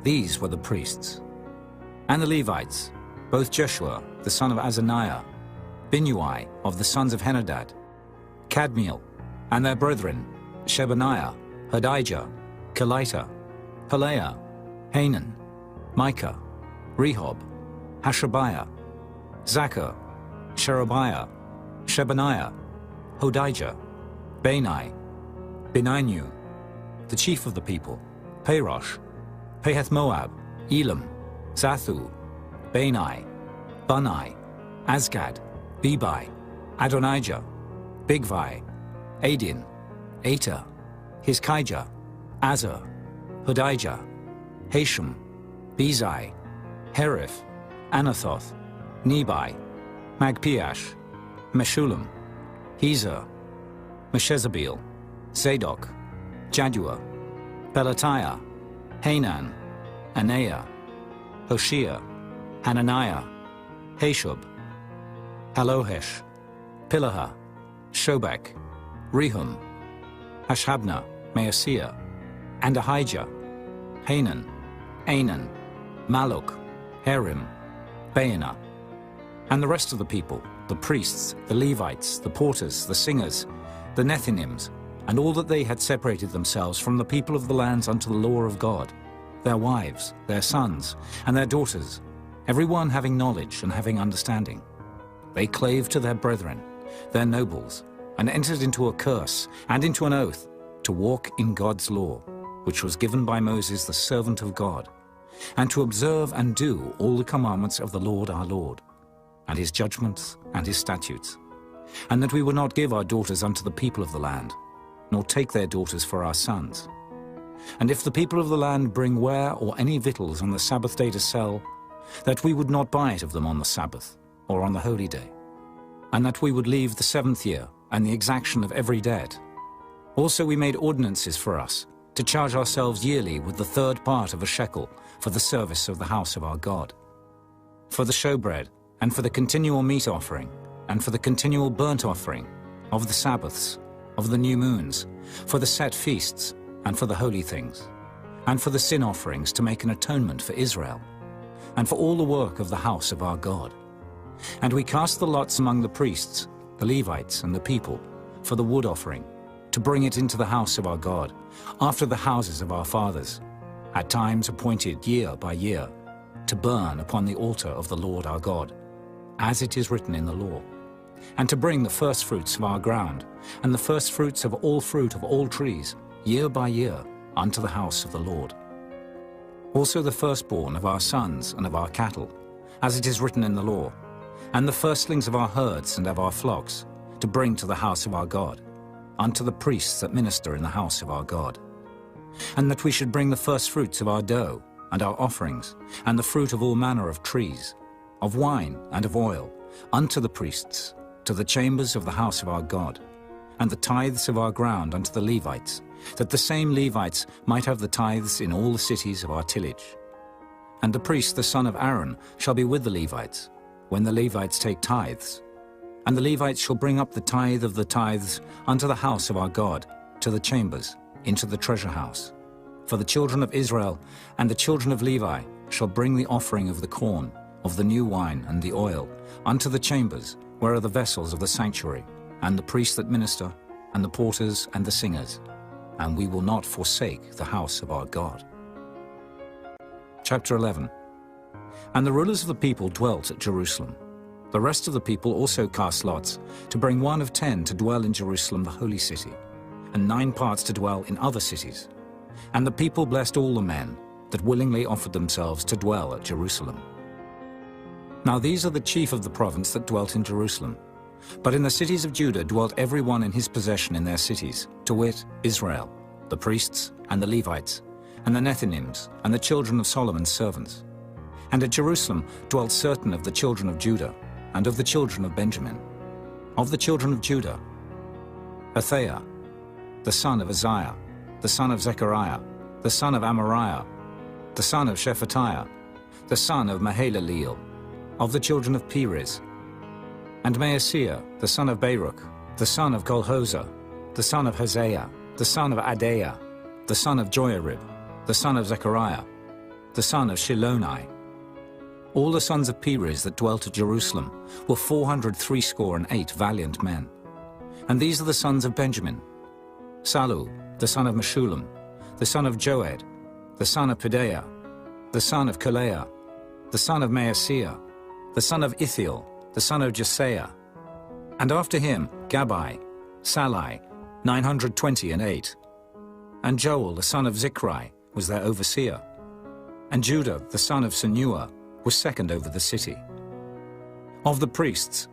These were the priests. And the Levites, both Jeshua, the son of Azaniah, Binnui of the sons of Henadad, Kadmiel, and their brethren, Shebaniah, Hodijah, Kelita, Pelaiah, Hanan, Micah, Rehob, Hashabiah, Zachar, Sherebiah, Shebaniah, Hodijah, Bani, Beninu, the chief of the people, Parosh, Pahath-Moab, Elam, Zathu, Bani, Bunai, Azgad, Bebai, Adonijah, Bigvai, Adin, Ater, Hizkijah, Azar, Hodijah, Hashem, Bezai, Herif, Anathoth, Nebai, Magpiash, Meshullam, Hezer, Meshezabeel, Zadok, Jaddua, Pelatiah, Hanan, Anaiah, Hoshea, Hananiah, Hashub, Halohesh, Pilaha, Shobek, Rehum, Hashabnah, Maaseiah, and Ahijah, Hanan, Anan, Maluk, Harim, Baanah, and the rest of the people, the priests, the Levites, the porters, the singers, the Nethinims, and all that they had separated themselves from the people of the lands unto the law of God, their wives, their sons, and their daughters, every one having knowledge and having understanding. They clave to their brethren, their nobles, and entered into a curse and into an oath to walk in God's law, which was given by Moses the servant of God, and to observe and do all the commandments of the Lord our Lord, and his judgments and his statutes, and that we would not give our daughters unto the people of the land, nor take their daughters for our sons. And if the people of the land bring ware or any victuals on the Sabbath day to sell, that we would not buy it of them on the Sabbath or on the holy day, and that we would leave the 7th year and the exaction of every debt. Also we made ordinances for us, to charge ourselves yearly with the 3rd part of a shekel for the service of the house of our God, for the showbread, and for the continual meat offering, and for the continual burnt offering, of the Sabbaths, of the new moons, for the set feasts, and for the holy things, and for the sin offerings to make an atonement for Israel, and for all the work of the house of our God. And we cast the lots among the priests, the Levites, and the people, for the wood offering, to bring it into the house of our God, after the houses of our fathers, at times appointed year by year, to burn upon the altar of the Lord our God, as it is written in the law, and to bring the firstfruits of our ground, and the firstfruits of all fruit of all trees, year by year, unto the house of the Lord. Also the firstborn of our sons and of our cattle, as it is written in the law, and the firstlings of our herds and of our flocks, to bring to the house of our God, unto the priests that minister in the house of our God. And that we should bring the firstfruits of our dough, and our offerings, and the fruit of all manner of trees, of wine and of oil, unto the priests, to the chambers of the house of our God, and the tithes of our ground unto the Levites, that the same Levites might have the tithes in all the cities of our tillage. And the priest, the son of Aaron, shall be with the Levites, when the Levites take tithes. And the Levites shall bring up the tithe of the tithes unto the house of our God, to the chambers, into the treasure house. For the children of Israel and the children of Levi shall bring the offering of the corn, of the new wine and the oil, unto the chambers, where are the vessels of the sanctuary, and the priests that minister, and the porters and the singers. And we will not forsake the house of our God. Chapter 11. And the rulers of the people dwelt at Jerusalem. The rest of the people also cast lots, to bring 1 of 10 to dwell in Jerusalem the holy city, and 9 parts to dwell in other cities. And the people blessed all the men that willingly offered themselves to dwell at Jerusalem. Now these are the chief of the province that dwelt in Jerusalem. But in the cities of Judah dwelt every one in his possession in their cities, to wit, Israel, the priests and the Levites, and the Nethinims, and the children of Solomon's servants. And at Jerusalem dwelt certain of the children of Judah, and of the children of Benjamin. Of the children of Judah, Athaiah, the son of Uzziah, the son of Zechariah, the son of Amariah, the son of Shephatiah, the son of Mahalaleel, of the children of Perez, and Maaseiah, the son of Baruch, the son of Kolhozah, the son of Hosea, the son of Adaiah, the son of Joiarib, the son of Zechariah, the son of Shiloni. All the sons of Perez that dwelt at Jerusalem were 468 valiant men. And these are the sons of Benjamin: Salu, the son of Meshullam, the son of Joed, the son of Pedaiah, the son of Kaleah, the son of Maaseiah, the son of Ithiel, the son of Jesaiah. And after him Gabai, Salai, 928. And Joel, the son of Zichri, was their overseer. And Judah, the son of Senua, was second over the city. Of the priests,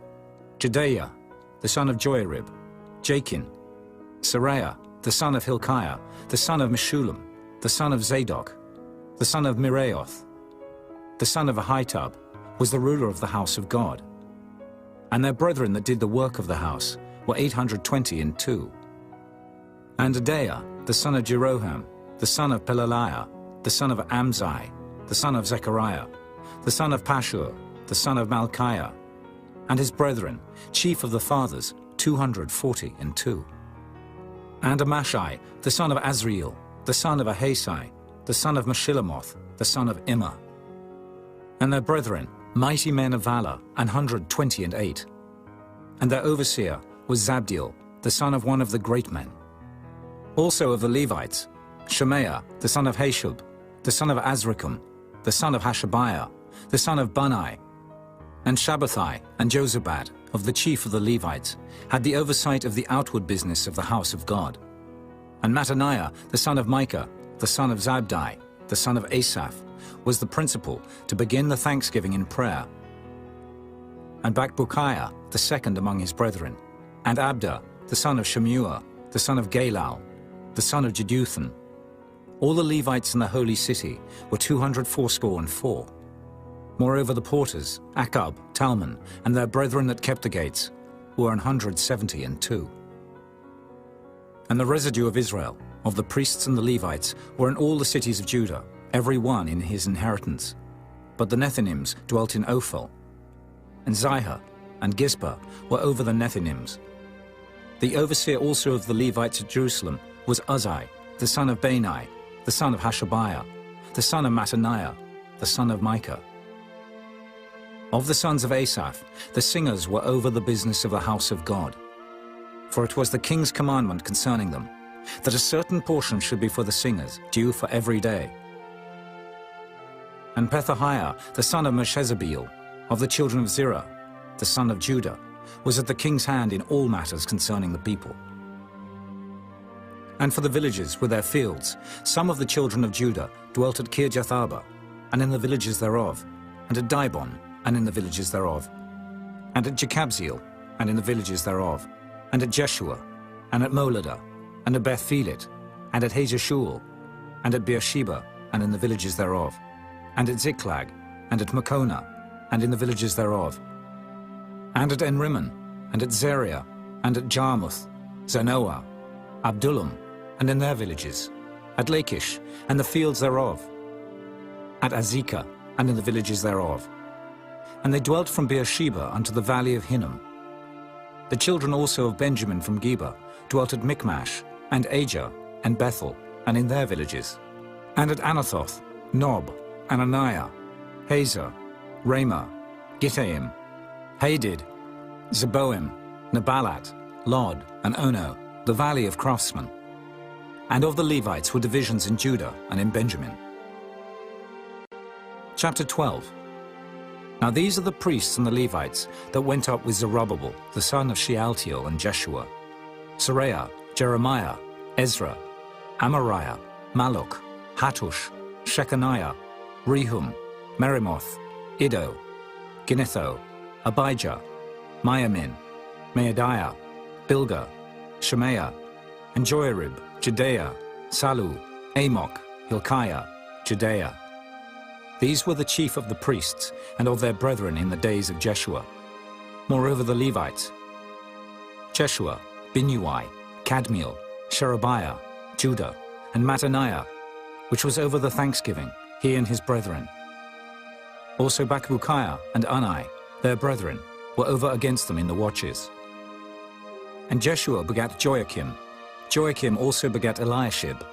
Jedaiah, the son of Joiarib, Jachin, Seraiah, the son of Hilkiah, the son of Meshullam, the son of Zadok, the son of Miraioth, the son of Ahitub, was the ruler of the house of God. And their brethren that did the work of the house were 822. And Adaiah, the son of Jeroham, the son of Pelaliah, the son of Amzai, the son of Zechariah, the son of Pashur, the son of Malchiah, and his brethren, chief of the fathers, 242. And Amashai, the son of Azriel, the son of Ahasai, the son of Meshillemoth, the son of Immer. And their brethren, mighty men of valor, 128. And their overseer was Zabdiel, the son of one of the great men. Also of the Levites, Shemaiah, the son of Hashub, the son of Azrikam, the son of Hashabiah, the son of Bunai. And Shabbathai and Jozabad, of the chief of the Levites, had the oversight of the outward business of the house of God. And Mattaniah, the son of Micah, the son of Zabdi, the son of Asaph, was the principal to begin the thanksgiving in prayer. And Bakbukiah, the second among his brethren, and Abda, the son of Shemua, the son of Galal, the son of Jeduthun. All the Levites in the holy city were 284. Moreover, the porters, Akab, Talmon, and their brethren that kept the gates, were 172. And the residue of Israel, of the priests and the Levites, were in all the cities of Judah, every one in his inheritance. But the Nethinims dwelt in Ophel. And Zihah and Gizpah were over the Nethinims. The overseer also of the Levites at Jerusalem was Uzzi, the son of Bani, the son of Hashabiah, the son of Mattaniah, the son of Micah. Of the sons of Asaph, the singers were over the business of the house of God. For it was the king's commandment concerning them, that a certain portion should be for the singers, due for every day. And Pethahiah, the son of Meshezabeel, of the children of Zerah, the son of Judah, was at the king's hand in all matters concerning the people. And for the villages with their fields, some of the children of Judah dwelt at Kirjath-arba, and in the villages thereof, and at Dibon, and in the villages thereof, and at Jekabzeel, and in the villages thereof, and at Jeshua, and at Moladah, and at Beth-Phelet, and at Hazeshul, and at Beersheba, and in the villages thereof, and at Ziklag, and at Makona, and in the villages thereof, and at Enrimmon, and at Zeriah, and at Jarmuth, Zanoah, Abdullam, and in their villages, at Lachish, and the fields thereof, at Azekah, and in the villages thereof. And they dwelt from Beersheba unto the valley of Hinnom. The children also of Benjamin from Geba dwelt at Michmash, and Ajah, and Bethel, and in their villages, and at Anathoth, Nob, Ananiah, Hazor, Ramah, Gittaim, Hadid, Zeboim, Nebalat, Lod, and Ono, the valley of craftsmen. And of the Levites were divisions in Judah and in Benjamin. Chapter 12. Now these are the priests and the Levites that went up with Zerubbabel, the son of Shealtiel, and Jeshua, Seraiah, Jeremiah, Ezra, Amariah, Malluch, Hattush, Shechaniah, Rehum, Merimoth, Iddo, Ginnetho, Abijah, Miamin, Maadiah, Bilgah, Shemaiah, and Joiarib, Jedaiah, Salu, Amok, Hilkiah, Judea. These were the chief of the priests and of their brethren in the days of Jeshua. Moreover the Levites, Jeshua, Binnui, Kadmiel, Sherebiah, Judah, and Mattaniah, which was over the thanksgiving, he and his brethren. Also Bakbukiah and Unai, their brethren, were over against them in the watches. And Jeshua begat Joachim. Joachim also begat Eliashib.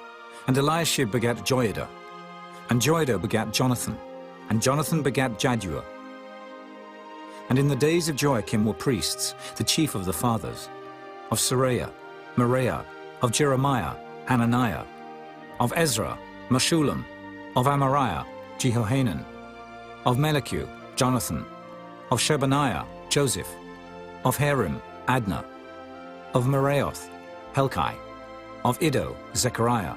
And Eliashib begat Joiada. And Joiada begat Jonathan. And Jonathan begat Jaddua. And in the days of Joachim were priests, the chief of the fathers, of Seraiah, Moriah, of Jeremiah, Hananiah, of Ezra, Meshullam, of Amariah, Jehohanan, of Melichu, Jonathan, of Shebaniah, Joseph, of Harim, Adna, of Meraioth, Helkai, of Iddo, Zechariah,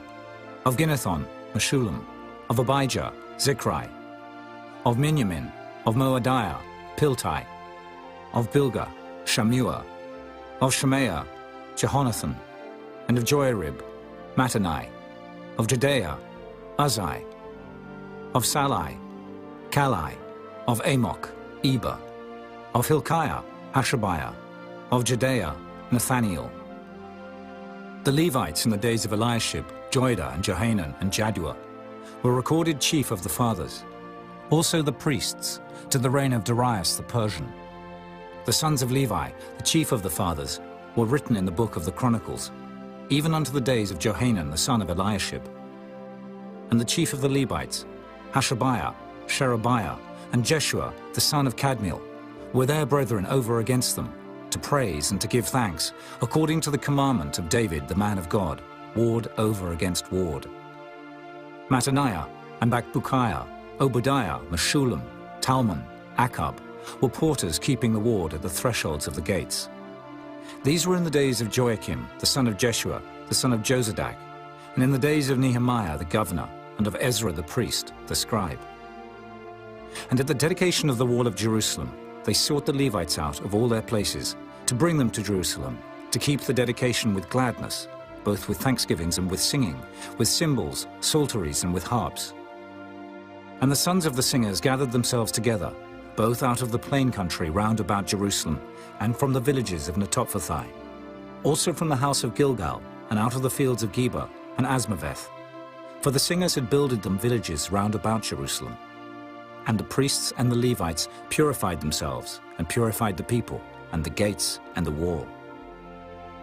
of Ginnethon, Meshullam, of Abijah, Zichri, of Miniamin, of Moadiah, Piltai, of Bilgah, Shammua, of Shemaiah, Jehonathan, and of Joiarib, Mattanai, of Judea, Uzai, of Salai, Kalai, of Amok, Eber, of Hilkiah, Hashabiah, of Judea, Nathaniel. The Levites in the days of Eliashib, Joiada, and Johanan, and Jaddua were recorded chief of the fathers. Also the priests, to the reign of Darius the Persian. The sons of Levi, the chief of the fathers, were written in the book of the Chronicles, even unto the days of Johanan the son of Eliashib. And the chief of the Levites, Hashabiah, Sherebiah, and Jeshua the son of Kadmiel, were their brethren over against them, to praise and to give thanks, according to the commandment of David the man of God, ward over against ward. Mattaniah and Bakbukiah, Obadiah, Meshullam, Talmon, Akab, were porters keeping the ward at the thresholds of the gates. These were in the days of Joachim, the son of Jeshua, the son of Jozadak, and in the days of Nehemiah the governor, and of Ezra the priest, the scribe. And at the dedication of the wall of Jerusalem, they sought the Levites out of all their places, to bring them to Jerusalem, to keep the dedication with gladness, both with thanksgivings and with singing, with cymbals, psalteries, and with harps. And the sons of the singers gathered themselves together, both out of the plain country round about Jerusalem, and from the villages of Netophathi, also from the house of Gilgal, and out of the fields of Geba and Asmaveth. For the singers had builded them villages round about Jerusalem. And the priests and the Levites purified themselves, and purified the people, and the gates, and the wall.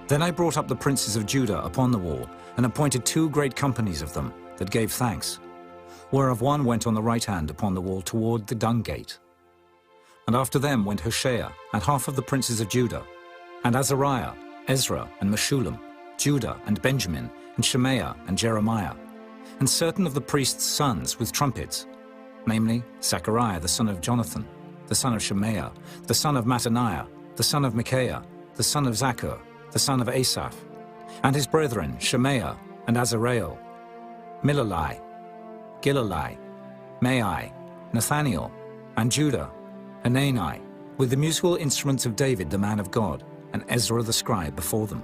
Then I brought up the princes of Judah upon the wall, and appointed 2 great companies of them, that gave thanks, whereof one went on the right hand upon the wall toward the dung gate. And after them went Hoshea, and half of the princes of Judah, and Azariah, Ezra, and Meshullam, Judah, and Benjamin, and Shemaiah, and Jeremiah, and certain of the priests' sons with trumpets, namely Zechariah the son of Jonathan, the son of Shemaiah, the son of Mattaniah, the son of Micaiah, the son of Zaccur, the son of Asaph, and his brethren Shemaiah and Azareel, Milalai, Gilalai, Mai, Nathaniel, and Judah, Hanani, with the musical instruments of David the man of God, and Ezra the scribe before them.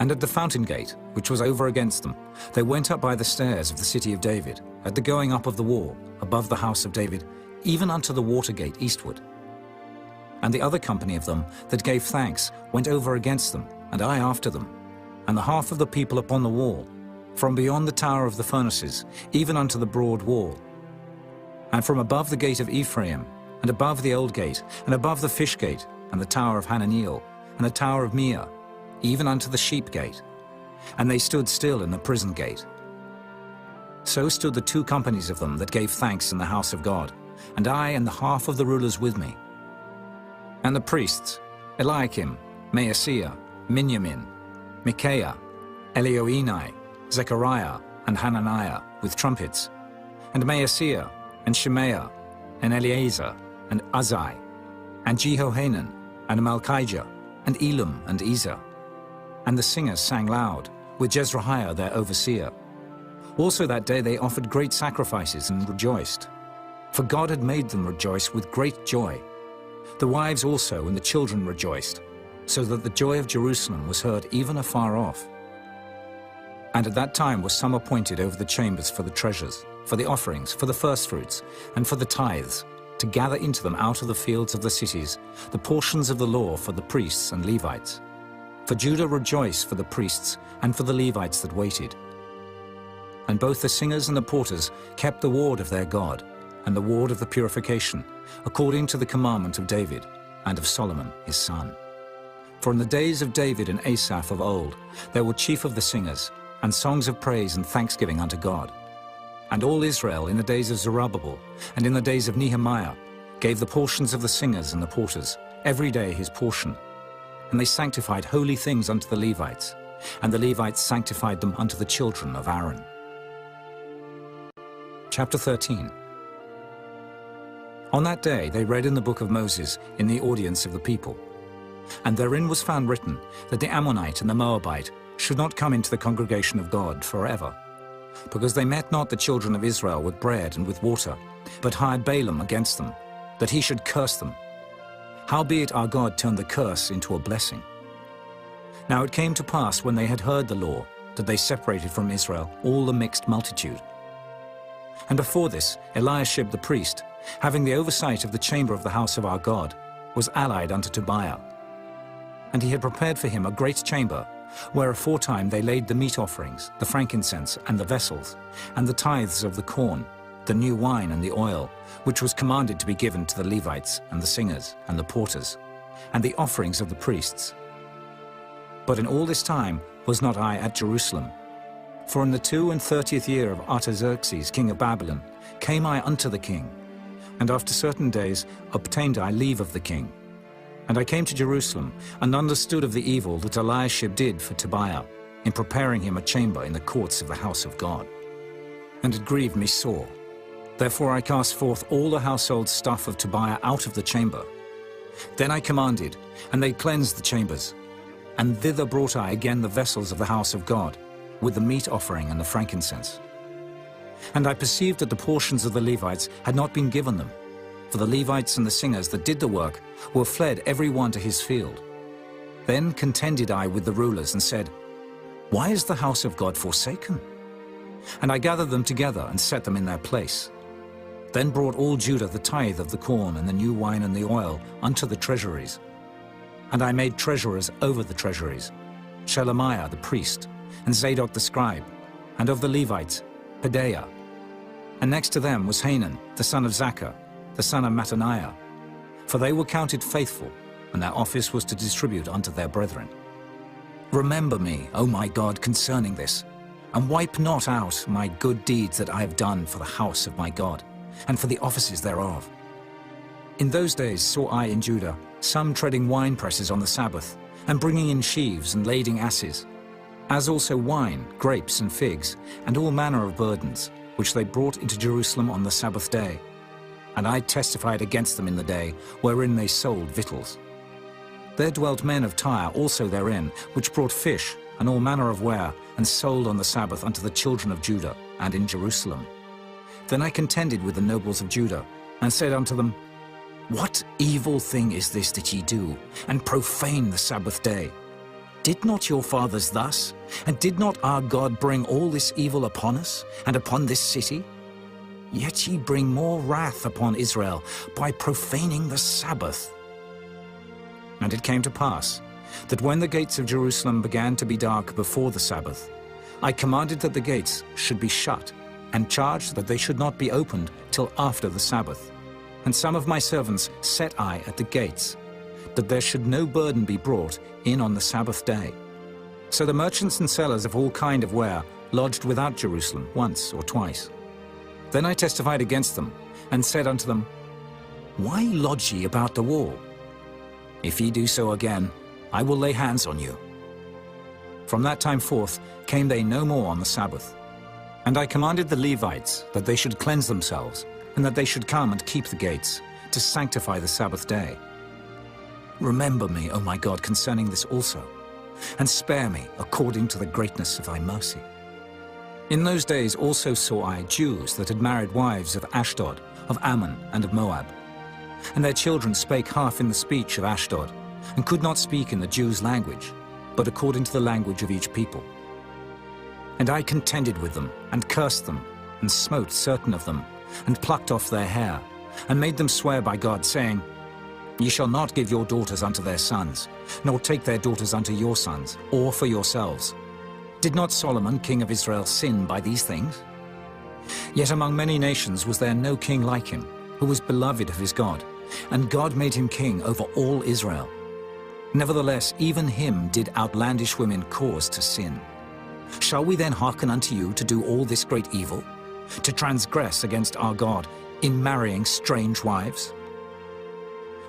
And at the fountain gate, which was over against them, they went up by the stairs of the city of David, at the going up of the wall, above the house of David, even unto the water gate eastward. And the other company of them that gave thanks went over against them, and I after them, and the half of the people upon the wall, from beyond the tower of the furnaces, even unto the broad wall. And from above the gate of Ephraim, and above the old gate, and above the fish gate, and the tower of Hananiel, and the tower of Meah, even unto the sheep gate. And they stood still in the prison gate. So stood the 2 companies of them that gave thanks in the house of God, and I and the half of the rulers with me. And the priests, Eliakim, Maaseiah, Miniamin, Micaiah, Elioenai, Zechariah, and Hananiah, with trumpets, and Maaseiah, and Shemaiah, and Eleazar, and Uzai, and Jehohanan, and Malchijah, and Elam, and Ezer. And the singers sang loud, with Jezreiah their overseer. Also that day they offered great sacrifices and rejoiced. For God had made them rejoice with great joy. The wives also and the children rejoiced, so that the joy of Jerusalem was heard even afar off. And at that time were some appointed over the chambers for the treasures, for the offerings, for the firstfruits, and for the tithes, to gather into them out of the fields of the cities the portions of the law for the priests and Levites. For Judah rejoiced for the priests and for the Levites that waited. And both the singers and the porters kept the ward of their God, and the ward of the purification, according to the commandment of David, and of Solomon his son. For in the days of David and Asaph of old there were chief of the singers, and songs of praise and thanksgiving unto God. And all Israel in the days of Zerubbabel, and in the days of Nehemiah, gave the portions of the singers and the porters, every day his portion. And they sanctified holy things unto the Levites, and the Levites sanctified them unto the children of Aaron. Chapter 13. On that day they read in the book of Moses in the audience of the people. And therein was found written that the Ammonite and the Moabite should not come into the congregation of God forever, because they met not the children of Israel with bread and with water, but hired Balaam against them, that he should curse them. Howbeit our God turned the curse into a blessing. Now it came to pass, when they had heard the law, that they separated from Israel all the mixed multitude. And before this, Eliashib the priest, having the oversight of the chamber of the house of our God, was allied unto Tobiah. And he had prepared for him a great chamber, where aforetime they laid the meat offerings, the frankincense, and the vessels, and the tithes of the corn, the new wine and the oil, which was commanded to be given to the Levites, and the singers, and the porters, and the offerings of the priests. But in all this time was not I at Jerusalem. For in the 32nd year of Artaxerxes king of Babylon came I unto the king, and after certain days obtained I leave of the king. And I came to Jerusalem, and understood of the evil that Eliashib did for Tobiah, in preparing him a chamber in the courts of the house of God. And it grieved me sore. Therefore I cast forth all the household stuff of Tobiah out of the chamber. Then I commanded, and they cleansed the chambers. And thither brought I again the vessels of the house of God, with the meat offering and the frankincense. And I perceived that the portions of the Levites had not been given them, for the Levites and the singers that did the work were fled every one to his field. Then contended I with the rulers and said, Why is the house of God forsaken? And I gathered them together and set them in their place. Then brought all Judah the tithe of the corn and the new wine and the oil unto the treasuries. And I made treasurers over the treasuries, Shelemiah the priest, and Zadok the scribe, and of the Levites, Pedaiah. And next to them was Hanan, the son of Zaccur, the son of Mattaniah, for they were counted faithful, and their office was to distribute unto their brethren. Remember me, O my God, concerning this, and wipe not out my good deeds that I have done for the house of my God, and for the offices thereof. In those days saw I in Judah some treading wine presses on the Sabbath, and bringing in sheaves and lading asses, as also wine, grapes, and figs, and all manner of burdens, which they brought into Jerusalem on the Sabbath day. And I testified against them in the day wherein they sold victuals. There dwelt men of Tyre also therein, which brought fish and all manner of ware, and sold on the Sabbath unto the children of Judah, and in Jerusalem. Then I contended with the nobles of Judah, and said unto them, What evil thing is this that ye do, and profane the Sabbath day? Did not your fathers thus? And did not our God bring all this evil upon us, and upon this city? Yet ye bring more wrath upon Israel by profaning the Sabbath. And it came to pass, that when the gates of Jerusalem began to be dark before the Sabbath, I commanded that the gates should be shut, and charged that they should not be opened till after the Sabbath. And some of my servants set I at the gates, that there should no burden be brought in on the Sabbath day. So the merchants and sellers of all kind of ware lodged without Jerusalem once or twice. Then I testified against them, and said unto them, Why lodge ye about the wall? If ye do so again, I will lay hands on you. From that time forth came they no more on the Sabbath. And I commanded the Levites that they should cleanse themselves, and that they should come and keep the gates, to sanctify the Sabbath day. Remember me, O my God, concerning this also, and spare me according to the greatness of thy mercy. In those days also saw I Jews that had married wives of Ashdod, of Ammon, and of Moab. And their children spake half in the speech of Ashdod, and could not speak in the Jews' language, but according to the language of each people. And I contended with them, and cursed them, and smote certain of them, and plucked off their hair, and made them swear by God, saying, Ye shall not give your daughters unto their sons, nor take their daughters unto your sons, or for yourselves. Did not Solomon, king of Israel, sin by these things? Yet among many nations was there no king like him, who was beloved of his God, and God made him king over all Israel. Nevertheless, even him did outlandish women cause to sin. Shall we then hearken unto you to do all this great evil, to transgress against our God in marrying strange wives?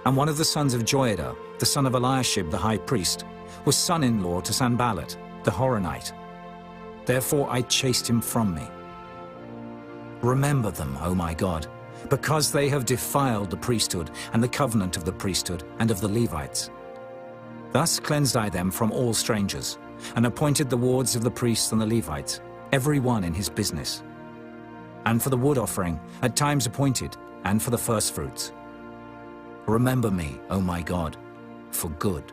And one of the sons of Joiada, the son of Eliashib the high priest, was son-in-law to Sanballat, the Horonite. Therefore I chased him from me. Remember them, O my God, because they have defiled the priesthood and the covenant of the priesthood and of the Levites. Thus cleansed I them from all strangers, and appointed the wards of the priests and the Levites, every one in his business. And for the wood offering, at times appointed, and for the firstfruits. Remember me, O my God, for good.